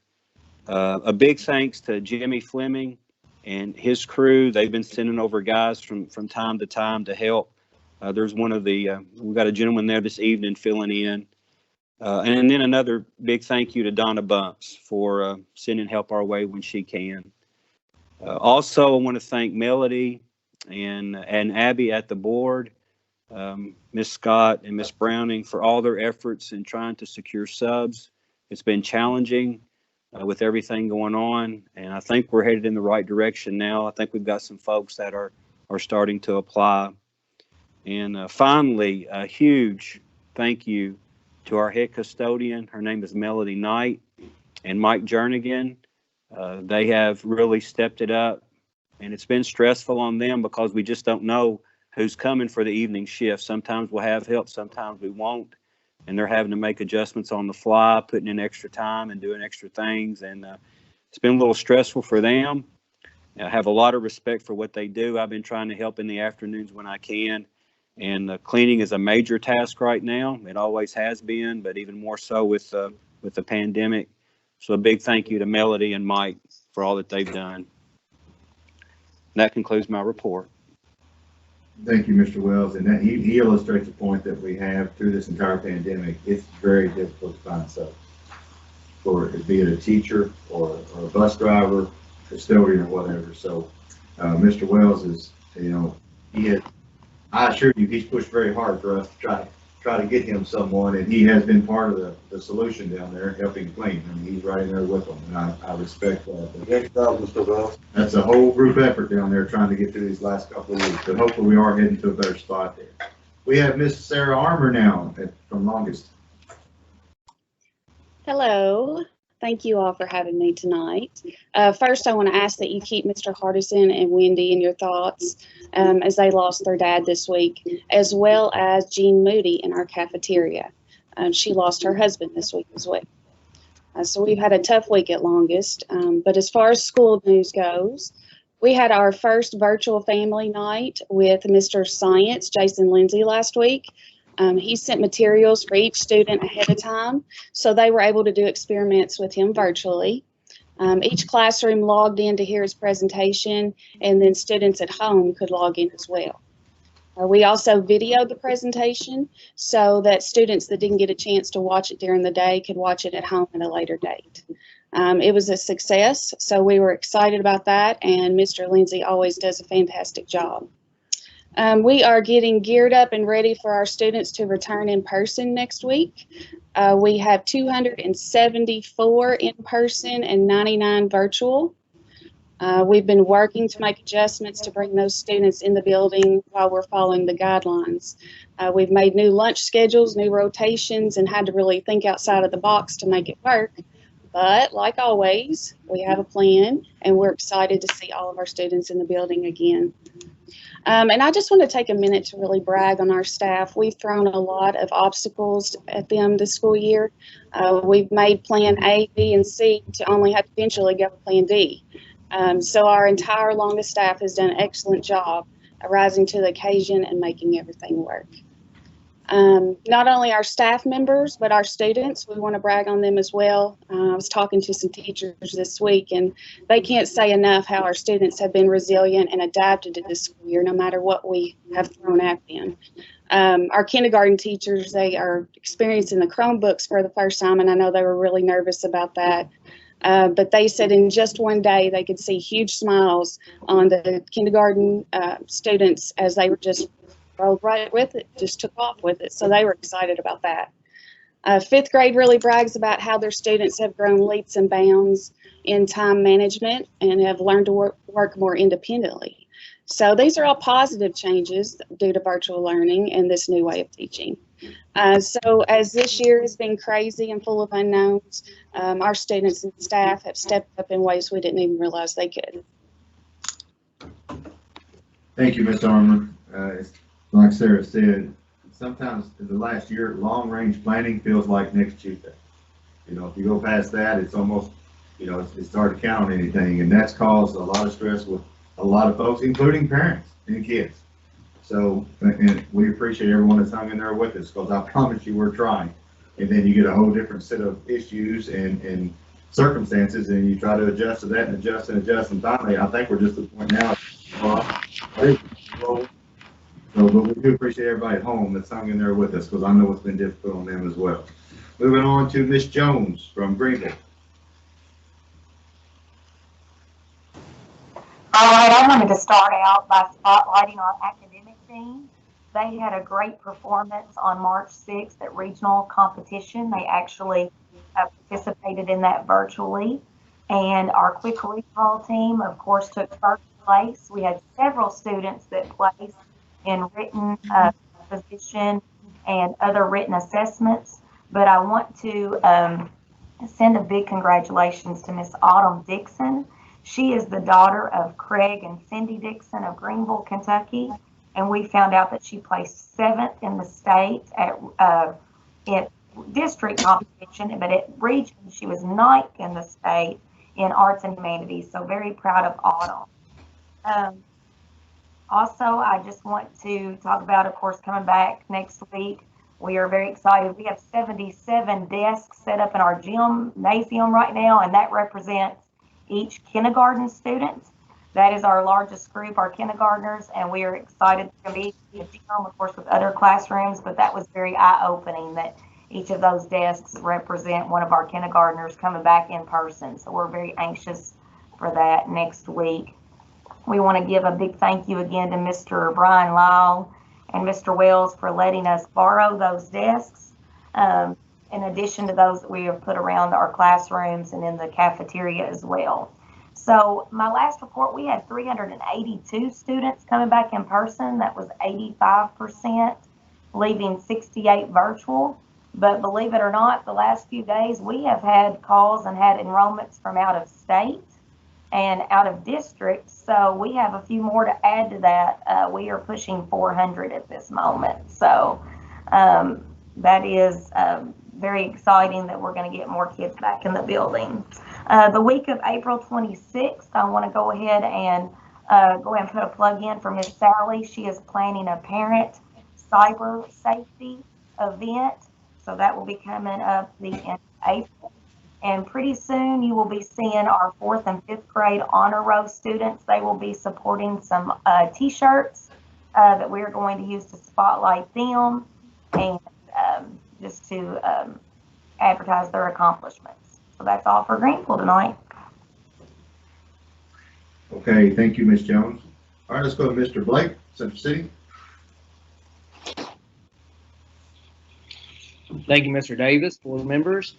A big thanks to Jimmy Fleming and his crew. They've been sending over guys from time to time to help. There's we've got a gentleman there this evening filling in. And then another big thank you to Donna Bumps for sending help our way when she can. Also, I want to thank Melody and Abby at the board, Miss Scott and Miss Browning for all their efforts in trying to secure subs. It's been challenging with everything going on, and I think we're headed in the right direction now. I think we've got some folks that are starting to apply. And finally, a huge thank you to our head custodian. Her name is Melody Knight, and Mike Jernigan. They have really stepped it up, and it's been stressful on them because we just don't know who's coming for the evening shift. Sometimes we'll have help, sometimes we won't, and they're having to make adjustments on the fly, putting in extra time and doing extra things, and it's been a little stressful for them. I have a lot of respect for what they do. I've been trying to help in the afternoons when I can, and cleaning is a major task right now. It always has been, but even more so with the pandemic. So a big thank you to Melody and Mike for all that they've done. That concludes my report. Thank you, Mr. Wells. And that, he illustrates the point that we have through this entire pandemic. It's very difficult to find subs, for be it a teacher or a bus driver, custodian, or whatever. So Mr. Wells is, I assure you, he's pushed very hard for us to try to get him someone, and he has been part of the solution down there, helping clean. I mean, he's right in there with them, and I respect that. Next up, Mr. Wells. That's a whole group effort down there trying to get through these last couple of weeks, but hopefully we are heading to a better spot there. We have Miss Sarah Armour now from Longest. Hello. Thank you all for having me tonight. First, I want to ask that you keep Mr. Hardison and Wendy in your thoughts as they lost their dad this week, as well as Jean Moody in our cafeteria. She lost her husband this week as well. So we've had a tough week at Longest. But as far as school news goes, we had our first virtual family night with Mr. Science, Jason Lindsay, last week. He sent materials for each student ahead of time, so they were able to do experiments with him virtually. Each classroom logged in to hear his presentation, and then students at home could log in as well. We also videoed the presentation so that students that didn't get a chance to watch it during the day could watch it at home at a later date. It was a success, so we were excited about that, and Mr. Lindsay always does a fantastic job. We are getting geared up and ready for our students to return in person next week. We have 274 in person and 99 virtual. We've been working to make adjustments to bring those students in the building while we're following the guidelines. We've made new lunch schedules, new rotations, and had to really think outside of the box to make it work. But like always, we have a plan, and we're excited to see all of our students in the building again. And I just want to take a minute to really brag on our staff. We've thrown a lot of obstacles at them this school year. We've made plan A, B, and C to only have to eventually go to plan D. So our entire Longest staff has done an excellent job rising to the occasion and making everything work. Not only our staff members, but our students, we want to brag on them as well. I was talking to some teachers this week, and they can't say enough how our students have been resilient and adapted to this school year, no matter what we have thrown at them. Our kindergarten teachers, they are experiencing the Chromebooks for the first time, and I know they were really nervous about that. But they said in just one day they could see huge smiles on the kindergarten students as they were just rolled right with it, just took off with it. So they were excited about that. Fifth grade really brags about how their students have grown leaps and bounds in time management and have learned to work more independently. So these are all positive changes due to virtual learning and this new way of teaching. So as this year has been crazy and full of unknowns, our students and staff have stepped up in ways we didn't even realize they could. Thank you, Ms. Armour. Like Sarah said, sometimes in the last year, long-range planning feels like next Tuesday. You know, if you go past that, it's almost, you know, it's hard to count on anything, and that's caused a lot of stress with a lot of folks, including parents and kids. So, and we appreciate everyone that's hung in there with us, because I promise you we're trying. And then you get a whole different set of issues and circumstances, and you try to adjust to that and adjust and adjust. And finally, I think we're just at the point now. So, but we do appreciate everybody at home that's hung in there with us, because I know it's been difficult on them as well. Moving on to Ms. Jones from Greenville. All right, I wanted to start out by spotlighting our academic team. They had a great performance on March 6th at regional competition. They actually participated in that virtually. And our quick recall team, of course, took first place. We had several students that placed in written position and other written assessments. But I want to send a big congratulations to Miss Autumn Dixon. She is the daughter of Craig and Cindy Dixon of Greenville, Kentucky, and we found out that she placed 7th in the state at district competition, but at region she was 9th in the state in arts and humanities. So very proud of Autumn. Also, I just want to talk about, of course, coming back next week. We are very excited. We have 77 desks set up in our gymnasium right now, and that represents each kindergarten student. That is our largest group, our kindergartners, and we are excited to be in the gym, of course, with other classrooms, but that was very eye-opening that each of those desks represent one of our kindergartners coming back in person. So we're very anxious for that next week. We want to give a big thank you again to Mr. Brian Lyle and Mr. Wells for letting us borrow those desks. In addition to those that we have put around our classrooms and in the cafeteria as well. So my last report, we had 382 students coming back in person. That was 85%, leaving 68 virtual. But believe it or not, the last few days we have had calls and had enrollments from out of state and out of district. So we have a few more to add to that. We are pushing 400 at this moment. So that is very exciting that we're going to get more kids back in the building. The week of April 26th, I want to go ahead and put a plug in for Miss Sally. She is planning a parent cyber safety event. So that will be coming up the end of April. And pretty soon you will be seeing our 4th and 5th grade honor row students. They will be supporting some t-shirts that we are going to use to spotlight them and just to advertise their accomplishments. So that's all for Greenville tonight. Okay, thank you, Ms. Jones. All right, let's go to Mr. Blake, Central City. Thank you, Mr. Davis, board members.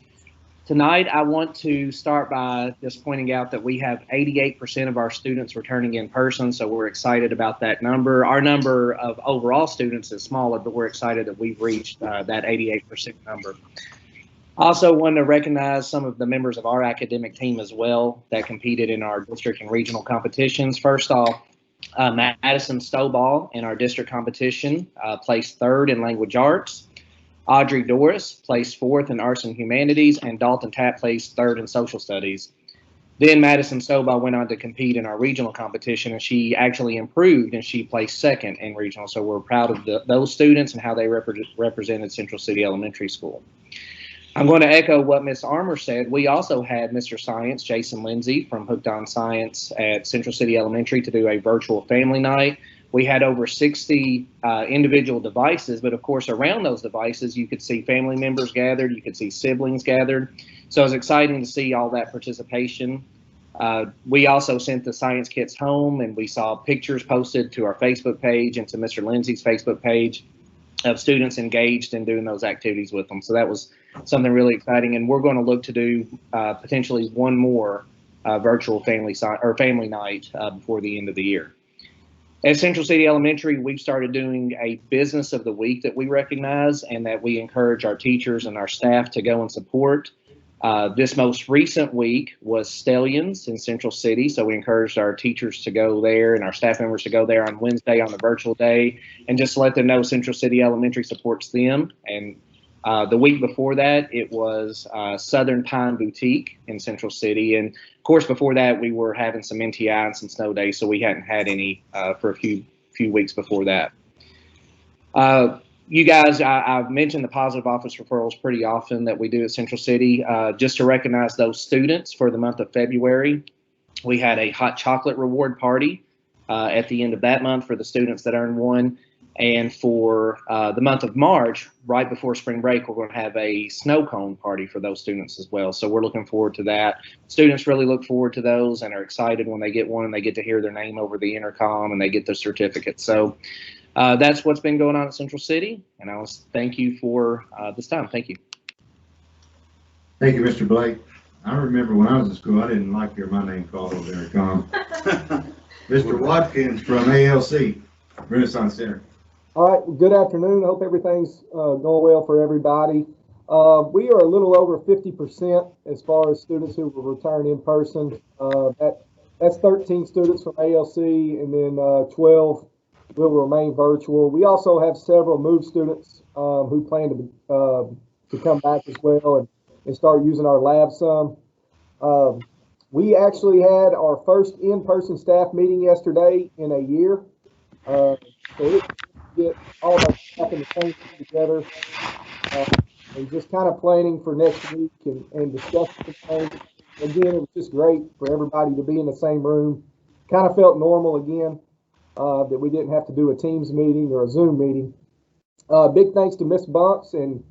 Tonight, I want to start by just pointing out that we have 88% of our students returning in person, so we're excited about that number. Our number of overall students is smaller, but we're excited that we've reached that 88% number. Also want to recognize some of the members of our academic team as well that competed in our district and regional competitions. First off, Madison Stowball in our district competition placed 3rd in language arts. Audrey Doris placed 4th in Arts and Humanities, and Dalton Tapp placed 3rd in Social Studies. Then Madison Soba went on to compete in our regional competition, and she actually improved, and she placed second in regional. So we're proud of those students and how they represented Central City Elementary School. I'm going to echo what Ms. Armour said. We also had Mr. Science, Jason Lindsay from Hooked on Science at Central City Elementary to do a virtual family night. We had over 60 individual devices, but of course around those devices you could see family members gathered, you could see siblings gathered. So it was exciting to see all that participation. We also sent the science kits home, and we saw pictures posted to our Facebook page and to Mr. Lindsay's Facebook page of students engaged in doing those activities with them. So that was something really exciting, and we're going to look to do potentially one more virtual family night before the end of the year. At Central City Elementary, we've started doing a business of the week that we recognize and that we encourage our teachers and our staff to go and support. This most recent week was Stellions in Central City, so we encouraged our teachers to go there and our staff members to go there on Wednesday on the virtual day and just let them know Central City Elementary supports them. And the week before that, it was Southern Pine Boutique in Central City. And of course, before that, we were having some NTI and some snow days, so we hadn't had any for a few weeks before that. You guys, I've mentioned the positive office referrals pretty often that we do at Central City. Just to recognize those students for the month of February, we had a hot chocolate reward party at the end of that month for the students that earned one. And for the month of March, right before spring break, we're going to have a snow cone party for those students as well. So we're looking forward to that. Students really look forward to those and are excited when they get one and they get to hear their name over the intercom and they get their certificate. So that's what's been going on at Central City, and I was thank you for this time. Thank you. Thank you, Mr. Blake. I remember when I was in school, I didn't like to hear my name called over the intercom. Mr. Watkins from ALC, Renaissance Center. All right, good afternoon. I hope everything's going well for everybody. We are a little over 50% as far as students who will return in person. That's 13 students from ALC, and then 12 will remain virtual. We also have several MOVE students who plan to come back as well and start using our lab some. We actually had our first in-person staff meeting yesterday in a year. So it get all of our staff in the same room together and just kind of planning for next week and discussing things. Again, it was just great for everybody to be in the same room. Kind of felt normal again. That we didn't have to do a Teams meeting or a Zoom meeting. Big thanks to Miss Bumps and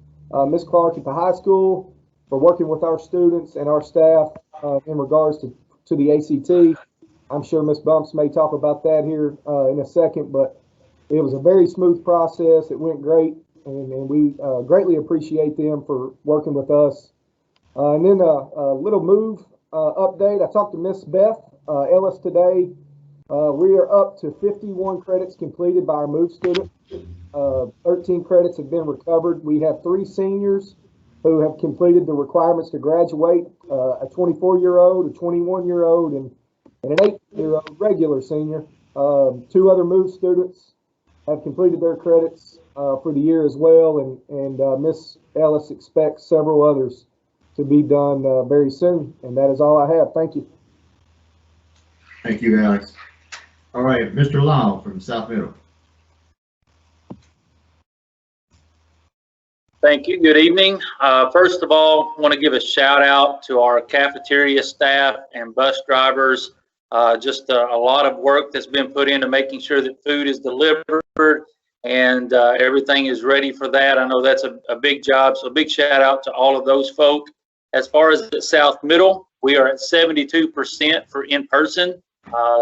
Miss Clark at the high school for working with our students and our staff in regards to the ACT. I'm sure Miss Bumps may talk about that here in a second, but it was a very smooth process. It went great, and we greatly appreciate them for working with us. And then a little MOVE update. I talked to Miss Beth Ellis today. We are up to 51 credits completed by our MOVE students. 13 credits have been recovered. We have 3 seniors who have completed the requirements to graduate, a 24-year-old, a 21-year-old, and an 8-year-old regular senior. 2 other MOVE students have completed their credits for the year as well, and Miss Ellis expects several others to be done very soon. And that is all I have. Thank you. Thank you, Alex. All right, Mr. Lau from South Middle. Thank you. Good evening. First of all, I want to give a shout out to our cafeteria staff and bus drivers. Just a lot of work that's been put into making sure that food is delivered and everything is ready for that. I know that's a big job, so big shout out to all of those folk. As far as the South Middle, we are at 72% for in-person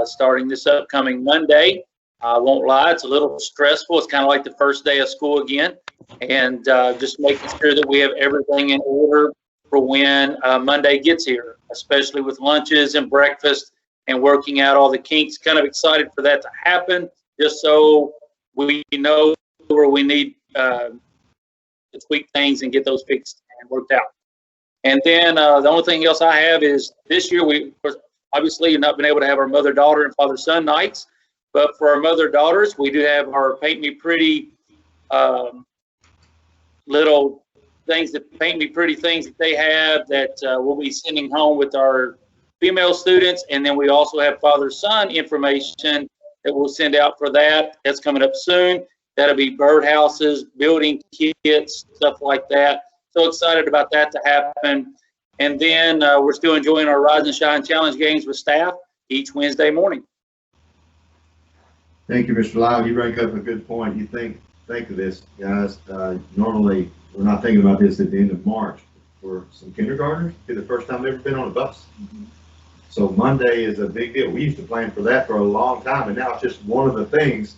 starting this upcoming Monday. I won't lie, it's a little stressful. It's kind of like the first day of school again, and just making sure that we have everything in order for when Monday gets here, especially with lunches and breakfast and working out all the kinks. Kind of excited for that to happen, just so we know where we need to tweak things and get those fixed and worked out. And then the only thing else I have is this year we obviously have not been able to have our mother-daughter and father-son nights, but for our mother-daughters, we do have our Paint Me Pretty little things that Paint Me Pretty things that they have that we'll be sending home with our female students. And then we also have father-son information that we'll send out for that. That's coming up soon. That'll be birdhouses, building kits, stuff like that. So excited about that to happen. And then we're still enjoying our Rise and Shine Challenge games with staff each Wednesday morning. Thank you, Mr. Lyle. You bring up a good point. You think of this, guys. Normally, we're not thinking about this at the end of March. For some kindergartners, it's the first time they've ever been on a bus. So Monday is a big deal. We used to plan for that for a long time, and now it's just one of the things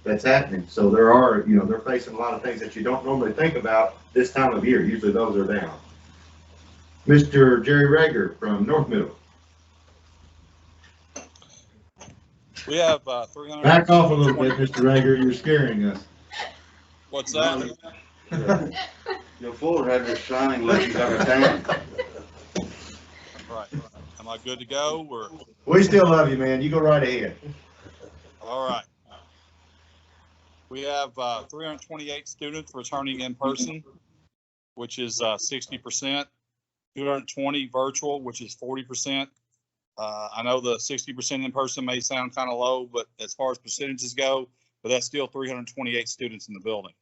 that's happening. So there are, they're facing a lot of things that you don't normally think about this time of year. Usually those are down. Mr. Jerry Rager from North Middle. We have 300. Back off a little bit, Mr. Rager. You're scaring us. What's that? Your forehead is shining like you got a tan. Right. Am I good to go? Or? We still love you, man. You go right ahead. All right. We have 328 students returning in person, which is 60%. 220 virtual, which is 40%. I know the 60% in person may sound kind of low, but as far as percentages go, but that's still 328 students in the building.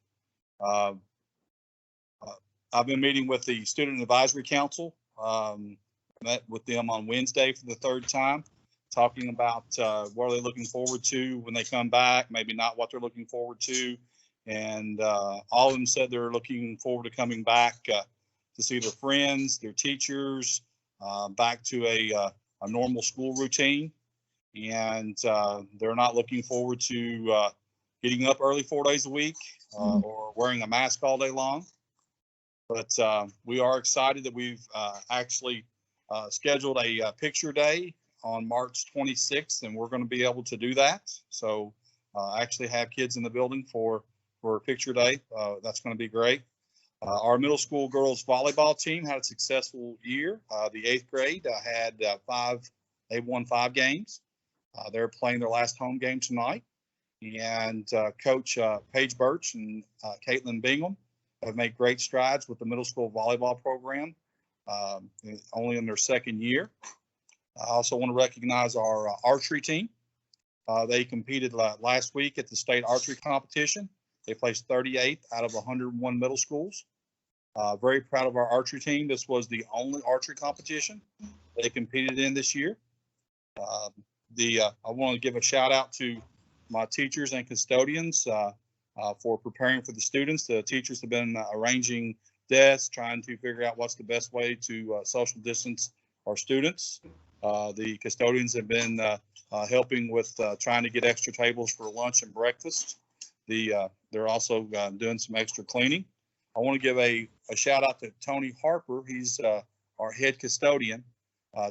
I've been meeting with the Student Advisory Council, met with them on Wednesday for the third time, talking about what are they looking forward to when they come back, maybe not what they're looking forward to. And all of them said they're looking forward to coming back to see their friends, their teachers, back to a normal school routine. And they're not looking forward to getting up early 4 days a week or wearing a mask all day long. But we are excited that we've actually scheduled a picture day on March 26th, and we're going to be able to do that. So actually have kids in the building for picture day. That's going to be great. Our middle school girls volleyball team had a successful year. The 8th grade they won 5 games. They're playing their last home game tonight. And Coach Paige Birch and Caitlin Bingham have made great strides with the middle school volleyball program, only in their 2nd year. I also want to recognize our archery team. They competed last week at the state archery competition. They placed 38th out of 101 middle schools. Very proud of our archery team. This was the only archery competition they competed in this year. I want to give a shout out to my teachers and custodians for preparing for the students. The teachers have been arranging desks, trying to figure out what's the best way to social distance our students. The custodians have been helping with trying to get extra tables for lunch and breakfast. They're also doing some extra cleaning. I want to give a shout out to Tony Harper. He's our head custodian.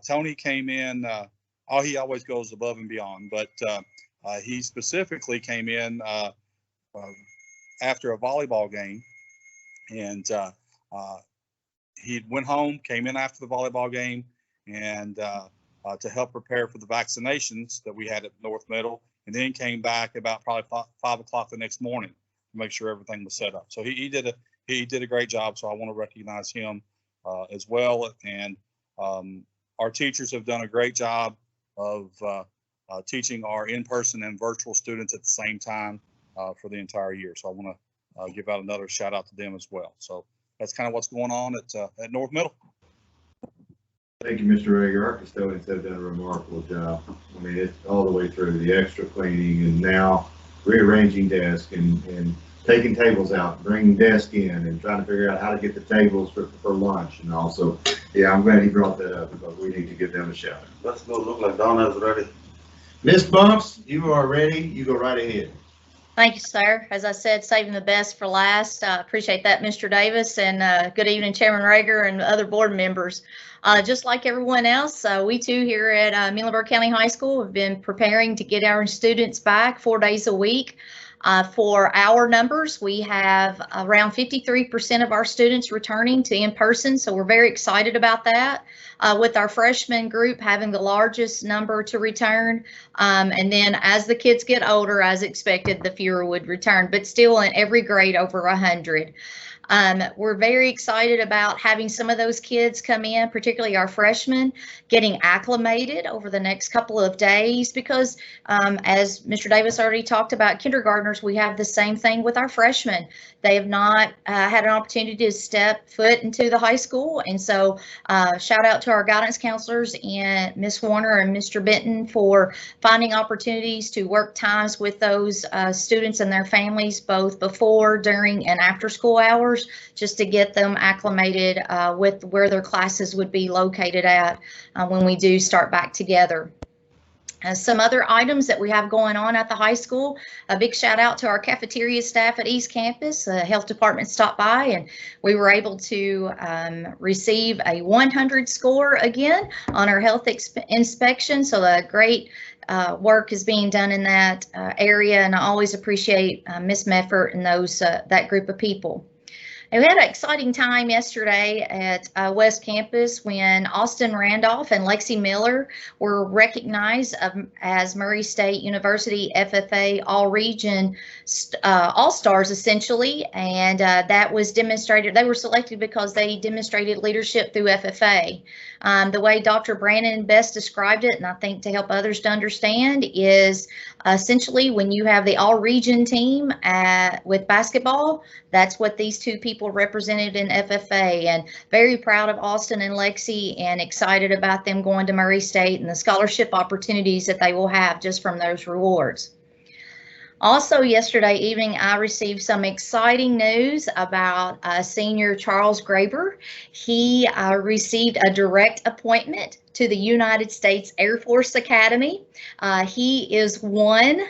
Tony came in, he always goes above and beyond, but he specifically came in after a volleyball game, and he went home, came in after the volleyball game, and to help prepare for the vaccinations that we had at North Middle, and then came back about probably 5 o'clock the next morning to make sure everything was set up. So he did a great job. So I want to recognize him as well. And our teachers have done a great job of teaching our in-person and virtual students at the same time for the entire year. So I want to give out another shout out to them as well. So that's kind of what's going on at North Middle. Thank you, Mr. Rager. Our custodians have done a remarkable job. I mean, it's all the way through the extra cleaning and now rearranging desks and taking tables out, bringing desks in and trying to figure out how to get the tables for lunch. And also, yeah, I'm glad he brought that up because we need to give them a shout. Let's go look like Donna's ready. Miss Bumps, you are ready. You go right ahead. Thank you, sir. As I said, saving the best for last. I appreciate that, Mr. Davis, and good evening, Chairman Rager and other board members. Just like everyone else, we too here at Muhlenberg County High School have been preparing to get our students back 4 days a week. For our numbers, we have around 53% of our students returning to in-person, so we're very excited about that. With our freshman group having the largest number to return, and then as the kids get older, as expected, the fewer would return, but still in every grade over 100. We're very excited about having some of those kids come in, particularly our freshmen, getting acclimated over the next couple of days because as Mr. Davis already talked about kindergartners, we have the same thing with our freshmen. They have not had an opportunity to step foot into the high school. And so shout out to our guidance counselors and Ms. Warner and Mr. Benton for finding opportunities to work times with those students and their families, both before, during, and after school hours, just to get them acclimated with where their classes would be located at when we do start back together. Some other items that we have going on at the high school, a big shout out to our cafeteria staff at East Campus. The health department stopped by and we were able to receive a 100 score again on our health inspection. So a great work is being done in that area, and I always appreciate Ms. Meffert and those that group of people. And we had an exciting time yesterday at West Campus when Austin Randolph and Lexi Miller were recognized as Murray State University FFA All-Region All-Stars, essentially, and that was demonstrated. They were selected because they demonstrated leadership through FFA. The way Dr. Brandon best described it, and I think to help others to understand, is essentially when you have the all-region team with basketball, that's what these two people represented in FFA, and very proud of Austin and Lexi and excited about them going to Murray State and the scholarship opportunities that they will have just from those rewards. Also yesterday evening, I received some exciting news about senior Charles Graber. He received a direct appointment to the United States Air Force Academy. He is one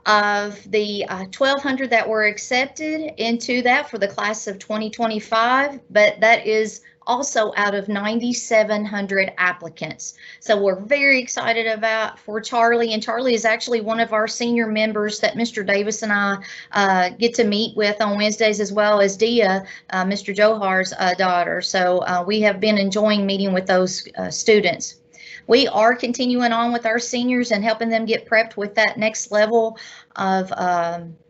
of the 1,200 that were accepted into that for the class of 2025, but that is also out of 9,700 applicants. So we're very excited for Charlie, and Charlie is actually one of our senior members that Mr. Davis and I get to meet with on Wednesdays, as well as Dia, Mr. Johar's daughter. So we have been enjoying meeting with those students. We are continuing on with our seniors and helping them get prepped with that next level of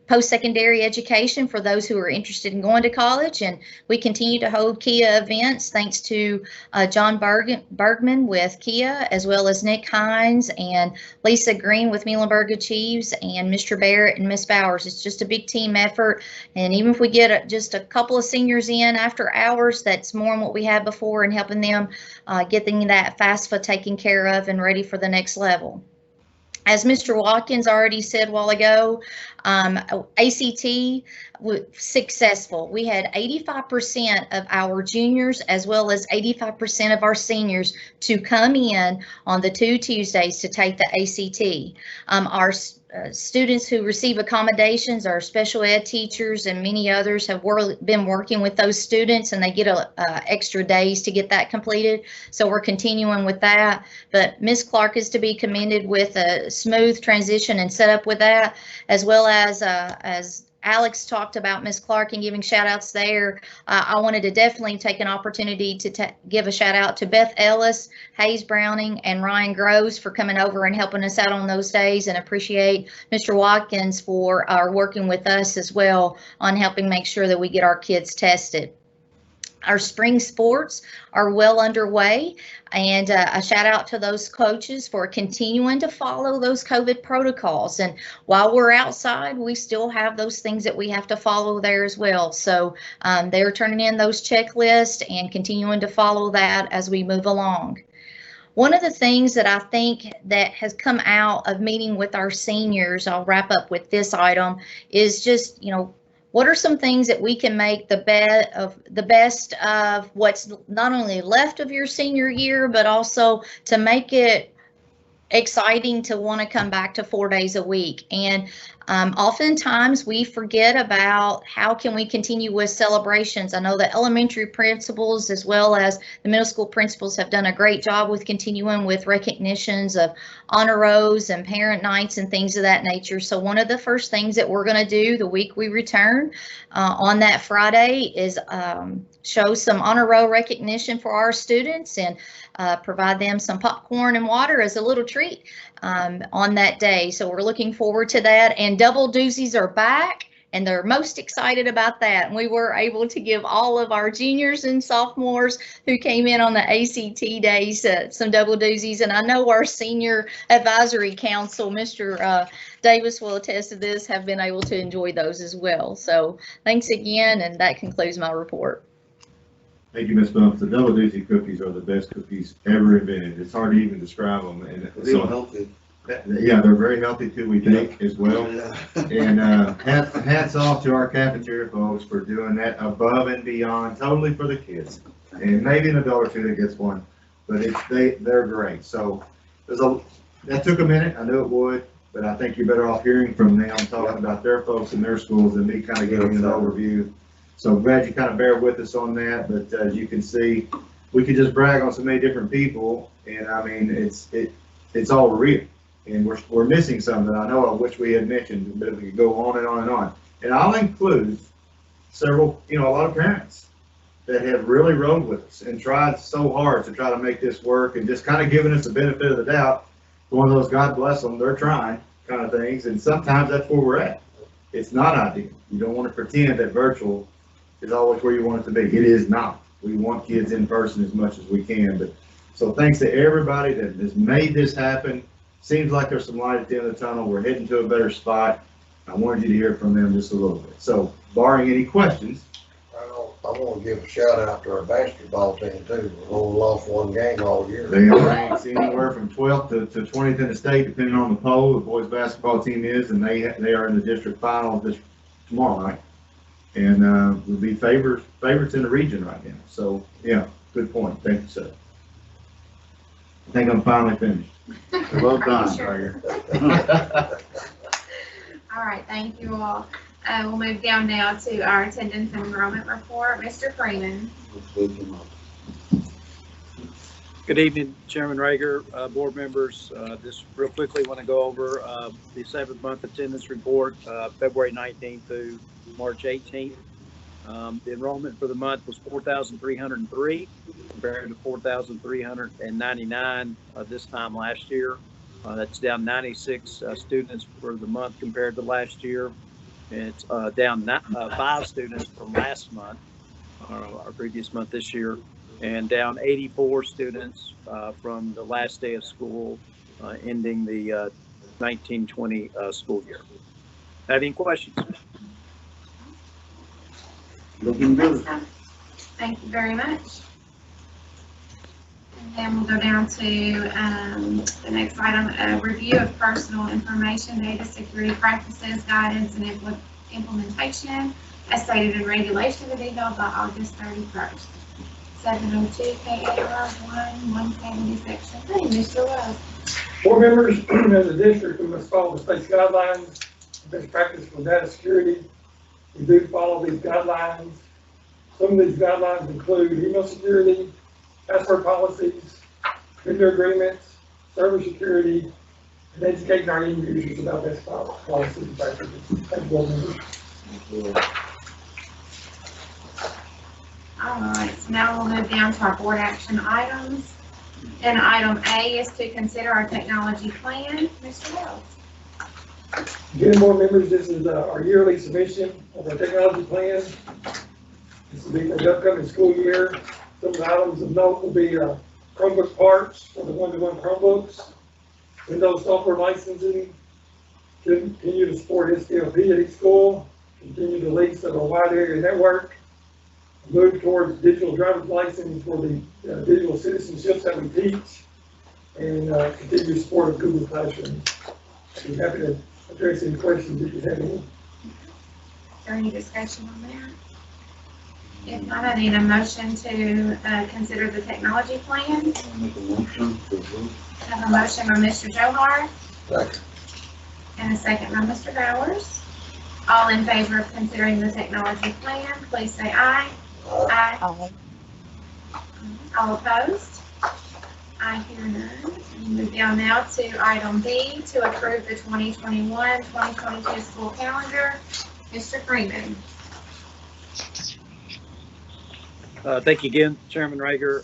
post-secondary education for those who are interested in going to college. And we continue to hold Kia events thanks to John Bergman with Kia, as well as Nick Hines and Lisa Green with Muhlenberg Achieves, and Mr. Barrett and Miss Bowers. It's just a big team effort. And even if we get just a couple of seniors in after hours, that's more than what we had before, and helping them getting that FAFSA taken care of and ready for the next level. As Mr. Watkins already said a while ago, ACT was successful. We had 85% of our juniors as well as 85% of our seniors to come in on the 2 Tuesdays to take the ACT. Our students who receive accommodations, our special ed teachers and many others have been working with those students, and they get extra days to get that completed. So we're continuing with that. But Ms. Clark is to be commended with a smooth transition and setup with that, as well as Alex talked about Ms. Clark and giving shout outs there. I wanted to definitely take an opportunity to give a shout out to Beth Ellis, Hayes Browning, and Ryan Groves for coming over and helping us out on those days, and appreciate Mr. Watkins for working with us as well on helping make sure that we get our kids tested. Our spring sports are well underway, and a shout out to those coaches for continuing to follow those COVID protocols. And while we're outside, we still have those things that we have to follow there as well. So they're turning in those checklists and continuing to follow that as we move along. One of the things that I think that has come out of meeting with our seniors, I'll wrap up with this item, is just, what are some things that we can make the best of what's not only left of your senior year, but also to make it exciting to want to come back to 4 days a week? And oftentimes we forget about how can we continue with celebrations. I know the elementary principals as well as the middle school principals have done a great job with continuing with recognitions of honor rolls and parent nights and things of that nature. So one of the first things that we're going to do the week we return on that Friday is show some honor roll recognition for our students and provide them some popcorn and water as a little treat on that day. So we're looking forward to that. And double doozies are back, and they're most excited about that. And we were able to give all of our juniors and sophomores who came in on the ACT days some double doozies. And I know our senior advisory council, Mr. Davis will attest to this, have been able to enjoy those as well. So thanks again, and that concludes my report. Thank you, Ms. Bumps. The double doozy cookies are the best cookies ever invented. It's hard to even describe them. And Real healthy. yeah, they're very healthy too, we think, as well. And hats off to our cafeteria folks for doing that above and beyond, totally for the kids. And maybe an adult or two that gets one, but they're great. So that took a minute. I knew it would, but I think you're better off hearing from them talking about their folks and their schools than me kind of giving you an overview. So glad you kind of bear with us on that. But as you can see, we could just brag on so many different people, and I mean it's all real. And we're missing something I know of which we had mentioned, but we could go on and on and on. And I'll include several, a lot of parents that have really rode with us and tried so hard to try to make this work and just kind of giving us the benefit of the doubt. One of those, God bless them, they're trying kind of things. And sometimes that's where we're at. It's not ideal. You don't want to pretend that virtual is always where you want it to be. It is not. We want kids in person as much as we can. But so thanks to everybody that has made this happen. Seems like there's some light at the end of the tunnel. We're heading to a better spot. I wanted you to hear from them just a little bit. So, barring any questions. I want to give a shout out to our basketball team too. We've only lost one game all year. They are ranked anywhere from 12th to 20th in the state, depending on the poll. The boys basketball team is, and they are in the district final tomorrow night, and will be favorites in the region right now. So, yeah, good point. Thank you, sir. I think I'm finally finished. Well done, Tiger. All right, thank you all. We'll move down now to our attendance and enrollment report. Mr. Freeman. Good evening, Chairman Rager, board members. Just real quickly want to go over the 7th-month attendance report, February 19th through March 18th. The enrollment for the month was 4,303 compared to 4,399 this time last year. That's down 96 students for the month compared to last year. It's down 5 students from last month, our previous month this year, and down 84 students from the last day of school ending the 1920 school year. Have any questions? Looking good. Thank you very much. And then we'll go down to the next item, a review of personal information, data security practices, guidance, and implementation as stated in regulation to be held by August 31st. 702 KAR 170 section 3. Mr. Wells. Board members, as a district, we must follow the state's guidelines, best practice for data security. We do follow these guidelines. Some of these guidelines include email security, password policies, vendor agreements, server security, and educating our end users about best policies and practices. Thank you, board members. All right, so now we'll move down to our board action items. And item A is to consider our technology plan. Mr. Wells. Again, board members, this is our yearly submission of our technology plan. This will be for the upcoming school year. Some of the items of note will be Chromebook parts for the one-to-one Chromebooks, Windows software licensing, continue to support SDLP at each school, continue the lease of a wide area network, move towards digital driver's license for the digital citizenships that we teach, and continue support of Google Classroom. I'd be happy to address any questions if you have any. Is there any discussion on that? If not, I need a motion to consider the technology plan. Make a motion to approve. I have a motion by Mr. Johar. Second. And a second by Mr. Bowers. All in favor of considering the technology plan, please say aye. Aye. Aye. All opposed? I hear none. We move down now to item B, to approve the 2021-2022 school calendar. Mr. Freeman. Thank you again, Chairman Rager.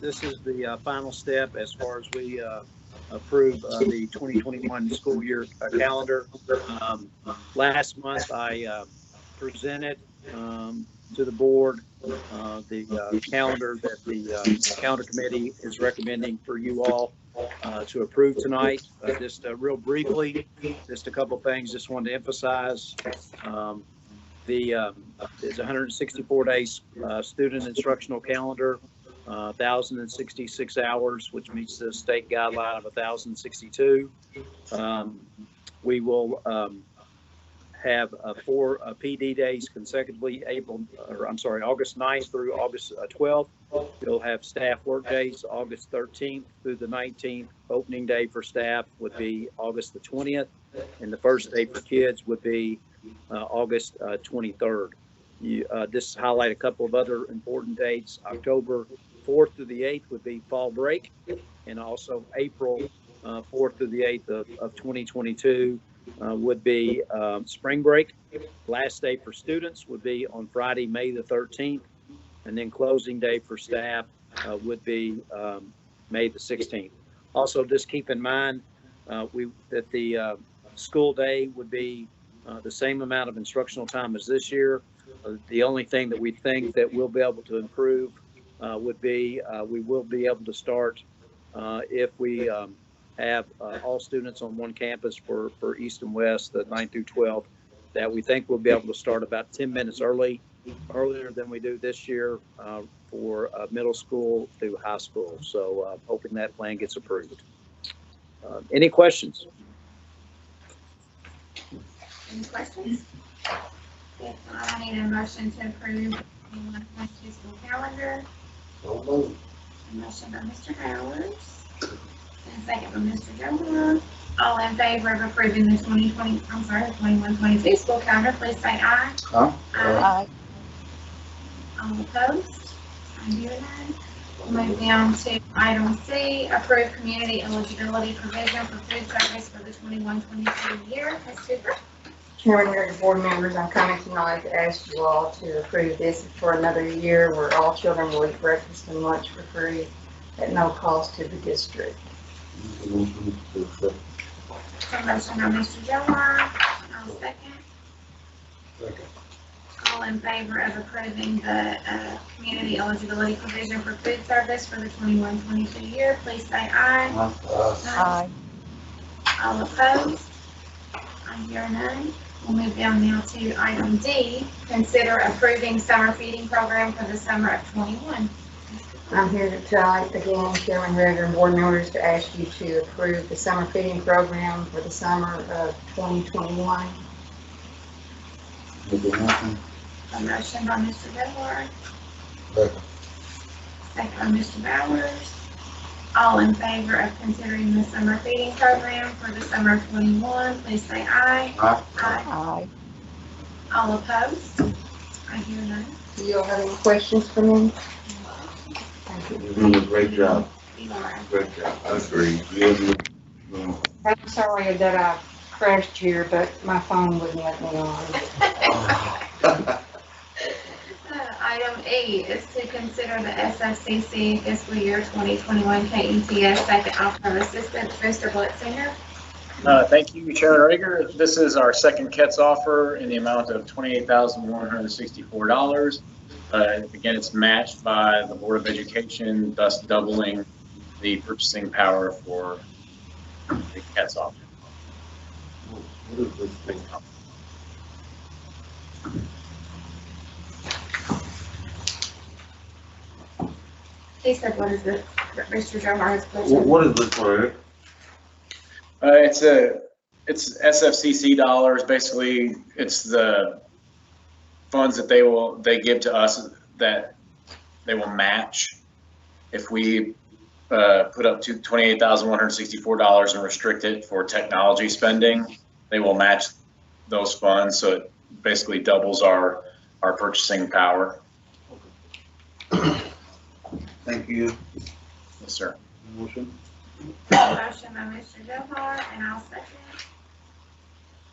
This is the final step as far as we approve the 2021 school year calendar. Last month, I presented to the board the calendar that the calendar committee is recommending for you all to approve tonight. Just real briefly, just a couple things just wanted to emphasize. It's 164 days student instructional calendar, 1,066 hours, which meets the state guideline of 1,062. We will have 4 PD days consecutively, August 9th through August 12th. We'll have staff work days August 13th through the 19th. Opening day for staff would be August the 20th, and the first day for kids would be August 23rd. Just highlight a couple of other important dates. October 4th through the 8th would be fall break, and also April 4th through the 8th of 2022 would be spring break. Last day for students would be on Friday, May the 13th, and then closing day for staff would be May the 16th. Also, just keep in mind that the school day would be the same amount of instructional time as this year. The only thing that we think that we'll be able to improve would be we will be able to start if we have all students on one campus for East and West, the 9th through 12th, that we think we'll be able to start about 10 minutes earlier than we do this year for middle school through high school. So hoping that plan gets approved. Any questions? Any questions? If not, I need a motion to approve the 21-22 school calendar. So moved. A motion by Mr. Howard, and second by Mr. Jones. All in favor of approving the 21-22 school calendar, please say aye. Aye. Aye. All opposed? I hear none. We'll move down to item C, approve community eligibility provision for food service for the 21-22 year. Ms. Cooper? Chairman, Mayor, and board members, I'm coming tonight to ask you all to approve this for another year where all children will eat breakfast and lunch for free at no cost to the district. A motion by Mr. Gilmore. I'll second. Second. All in favor of approving the community eligibility provision for food service for the 21-22 year, please say aye. Aye. All opposed? I hear none. We'll move down now to item D, consider approving summer feeding program for the summer of 21. I'm here tonight again, Chairman Rager and board members, to ask you to approve the summer feeding program for the summer of 2021. A motion by Mr. Gilmore. Second. Second by Mr. Bowers. All in favor of considering the summer feeding program for the summer of 21, please say aye. Aye. Aye. All opposed? I hear none. Do you all have any questions for me? You're doing a great job. You are. Great job. I agree. You're I'm sorry that I crashed here, but my phone wouldn't let me on. Item E is to consider the SFCC fiscal year 2021 KETS second offer of assistance. Mr. Blitzinger. Thank you, Chairman Rager. This is our second KETS offer in the amount of $28,164. Again, it's matched by the Board of Education, thus doubling the purchasing power for the KETS offer. What is this thing? He said, what is it? Mr. Joe Harris. question. What is this for? It's SFCC dollars. Basically, it's the funds that they give to us that they will match if we put up to $28,164 and restrict it for technology spending. They will match those funds, so it basically doubles our purchasing power. Thank you. Yes, sir. Motion. Motion by Mr. Gilmore, and I'll second.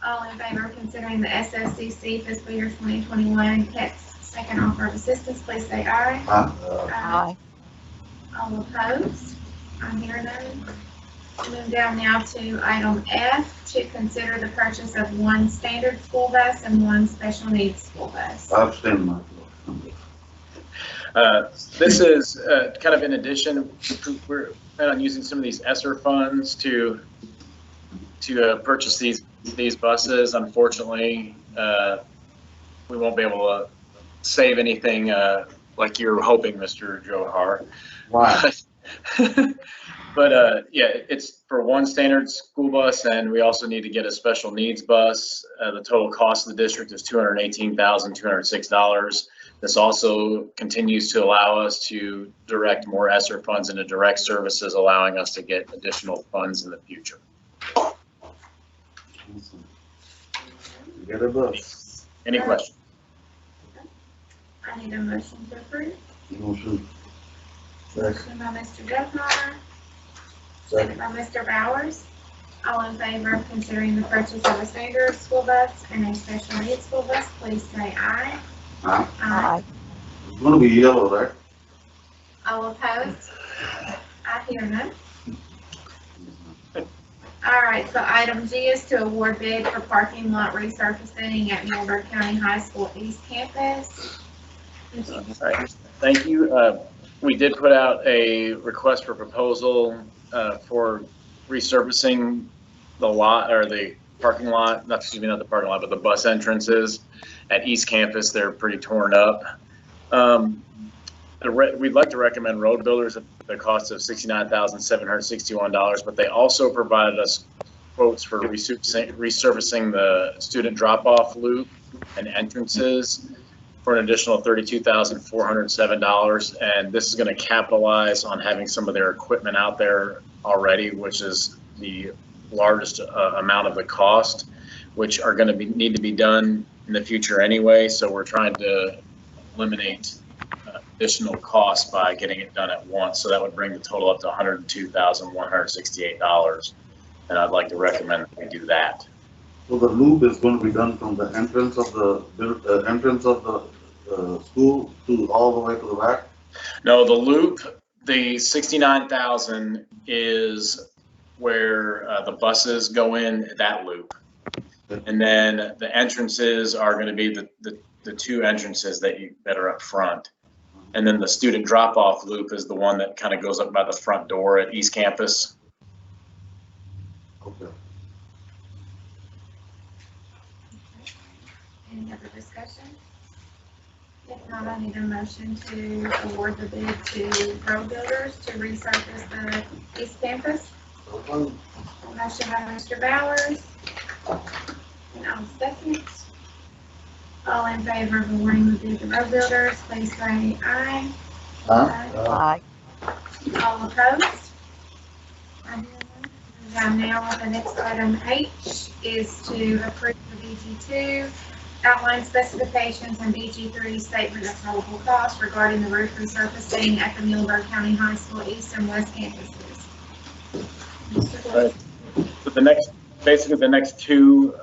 All in favor of considering the SFCC fiscal year 2021 KETS second offer of assistance, please say aye. Aye. Aye. All opposed? I hear none. Move down now to item F, to consider the purchase of one standard school bus and one special needs school bus. I abstain my This is kind of in addition, we're planning on using some of these ESSER funds to purchase these buses. Unfortunately, we won't be able to save anything like you're hoping, Mr. Johar. Why? But yeah, it's for one standard school bus, and we also need to get a special needs bus. The total cost of the district is $218,206. This also continues to allow us to direct more ESSER funds into direct services, allowing us to get additional funds in the future. Get a bus. Any questions? I need a motion to approve. Motion. Motion by Mr. Detmer, second by Mr. Bowers. All in favor of considering the purchase of a standard school bus and a special needs school bus, please say aye. Aye. Aye. It's gonna be yellow there. All opposed? I hear none. All right, so item G is to award bid for parking lot resurfacing at Muhlenberg County High School East Campus. All right, thank you. We did put out a request for proposal for resurfacing the lot, or the parking lot, not the parking lot, but the bus entrances at East Campus. They're pretty torn up. We'd like to recommend Road Builders at the cost of $69,761, but they also provided us quotes for resurfacing the student drop-off loop and entrances for an additional $32,407. And this is going to capitalize on having some of their equipment out there already, which is the largest amount of the cost, which are going to need to be done in the future anyway. So we're trying to eliminate additional costs by getting it done at once. So that would bring the total up to $102,168. And I'd like to recommend that we do that. So the loop is going to be done from the entrance of the school to all the way to the back? No, the loop, the 69,000 is where the buses go in, that loop. And then the entrances are going to be the two entrances that are up front. And then the student drop-off loop is the one that kind of goes up by the front door at East Campus. Okay. Any other discussion? If not, I need a motion to award the bid to Road Builders to resurface the East Campus. Motion by Mr. Bowers. And I'll second. All in favor of awarding the bid to Road Builders, please say aye. Aye. All opposed? Now the next item H is to approve the BG2 outline specifications and BG3 statement of probable cost regarding the roof resurfacing at the Muhlenberg County High School East and West campuses. So basically the next two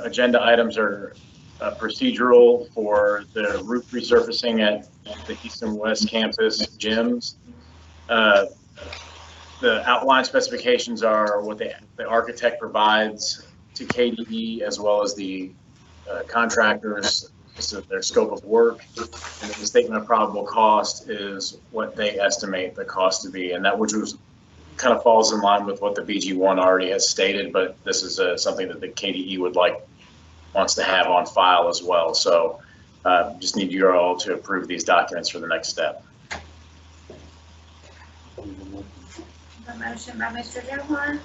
agenda items are procedural for the roof resurfacing at the East and West campus gyms. The outline specifications are what the architect provides to KDE as well as the contractors, so their scope of work, and then the statement of probable cost is what they estimate the cost to be, and that which was kind of falls in line with what the BG1 already has stated, but this is something that the KDE wants to have on file as well. So just need you all to approve these documents for the next step. A motion by Mr. Johar.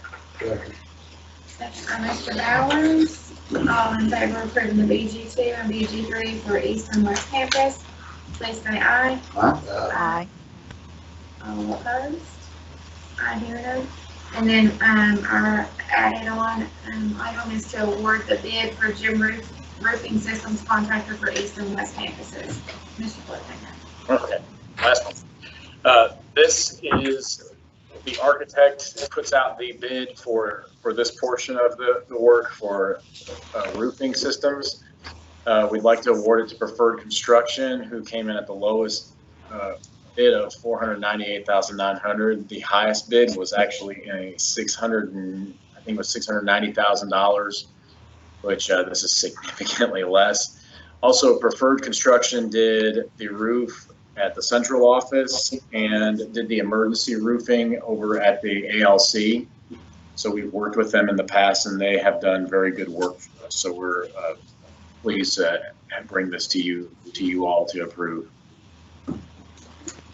Second by Mr. Bowers. All in favor of approving the BG2 and BG3 for East and West Campus, please say aye. Aye. All opposed? I hear none. And then our added on item is to award the bid for gym roofing systems contractor for East and West campuses. Mr. Flipfinger. Okay, last one. This is the architect puts out the bid for this portion of the work for roofing systems. We'd like to award it to Preferred Construction, who came in at the lowest bid of $498,900. The highest bid was actually a $690,000, which this is significantly less. Also, Preferred Construction did the roof at the central office and did the emergency roofing over at the ALC. So we've worked with them in the past, and they have done very good work for us. So we're pleased to bring this to you all to approve.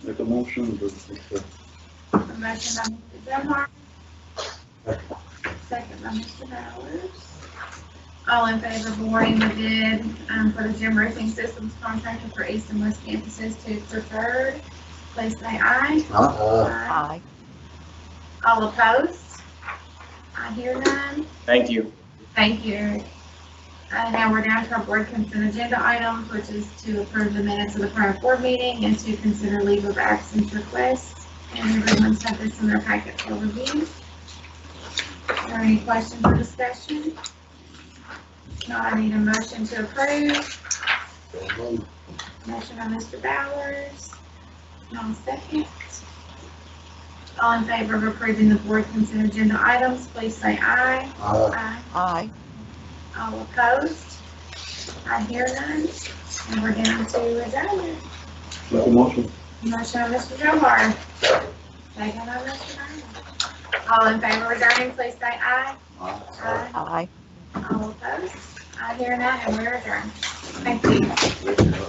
Make a motion. A motion by Mr. Gilmore. Second by Mr. Bowers. All in favor of awarding the bid for the gym roofing systems contractor for East and West campuses to Preferred, please say aye. Aye. All opposed? I hear none. Thank you. Thank you. Now we're down to our board consent agenda items, which is to approve the minutes of the prior board meeting and to consider leave of absence requests. And everyone's had this in their packet for review. Are there any questions or discussion? If not, I need a motion to approve. Motion by Mr. Bowers. No second. All in favor of approving the board consent agenda items, please say aye. Aye. Aye. All opposed? I hear none. And we're down to adjournment. Make a motion. Motion by Mr. Johar. Second by Mr. Brown. All in favor of adjourning, please say aye. Aye. Aye. All opposed? I hear none, and we're adjourned. Thank you.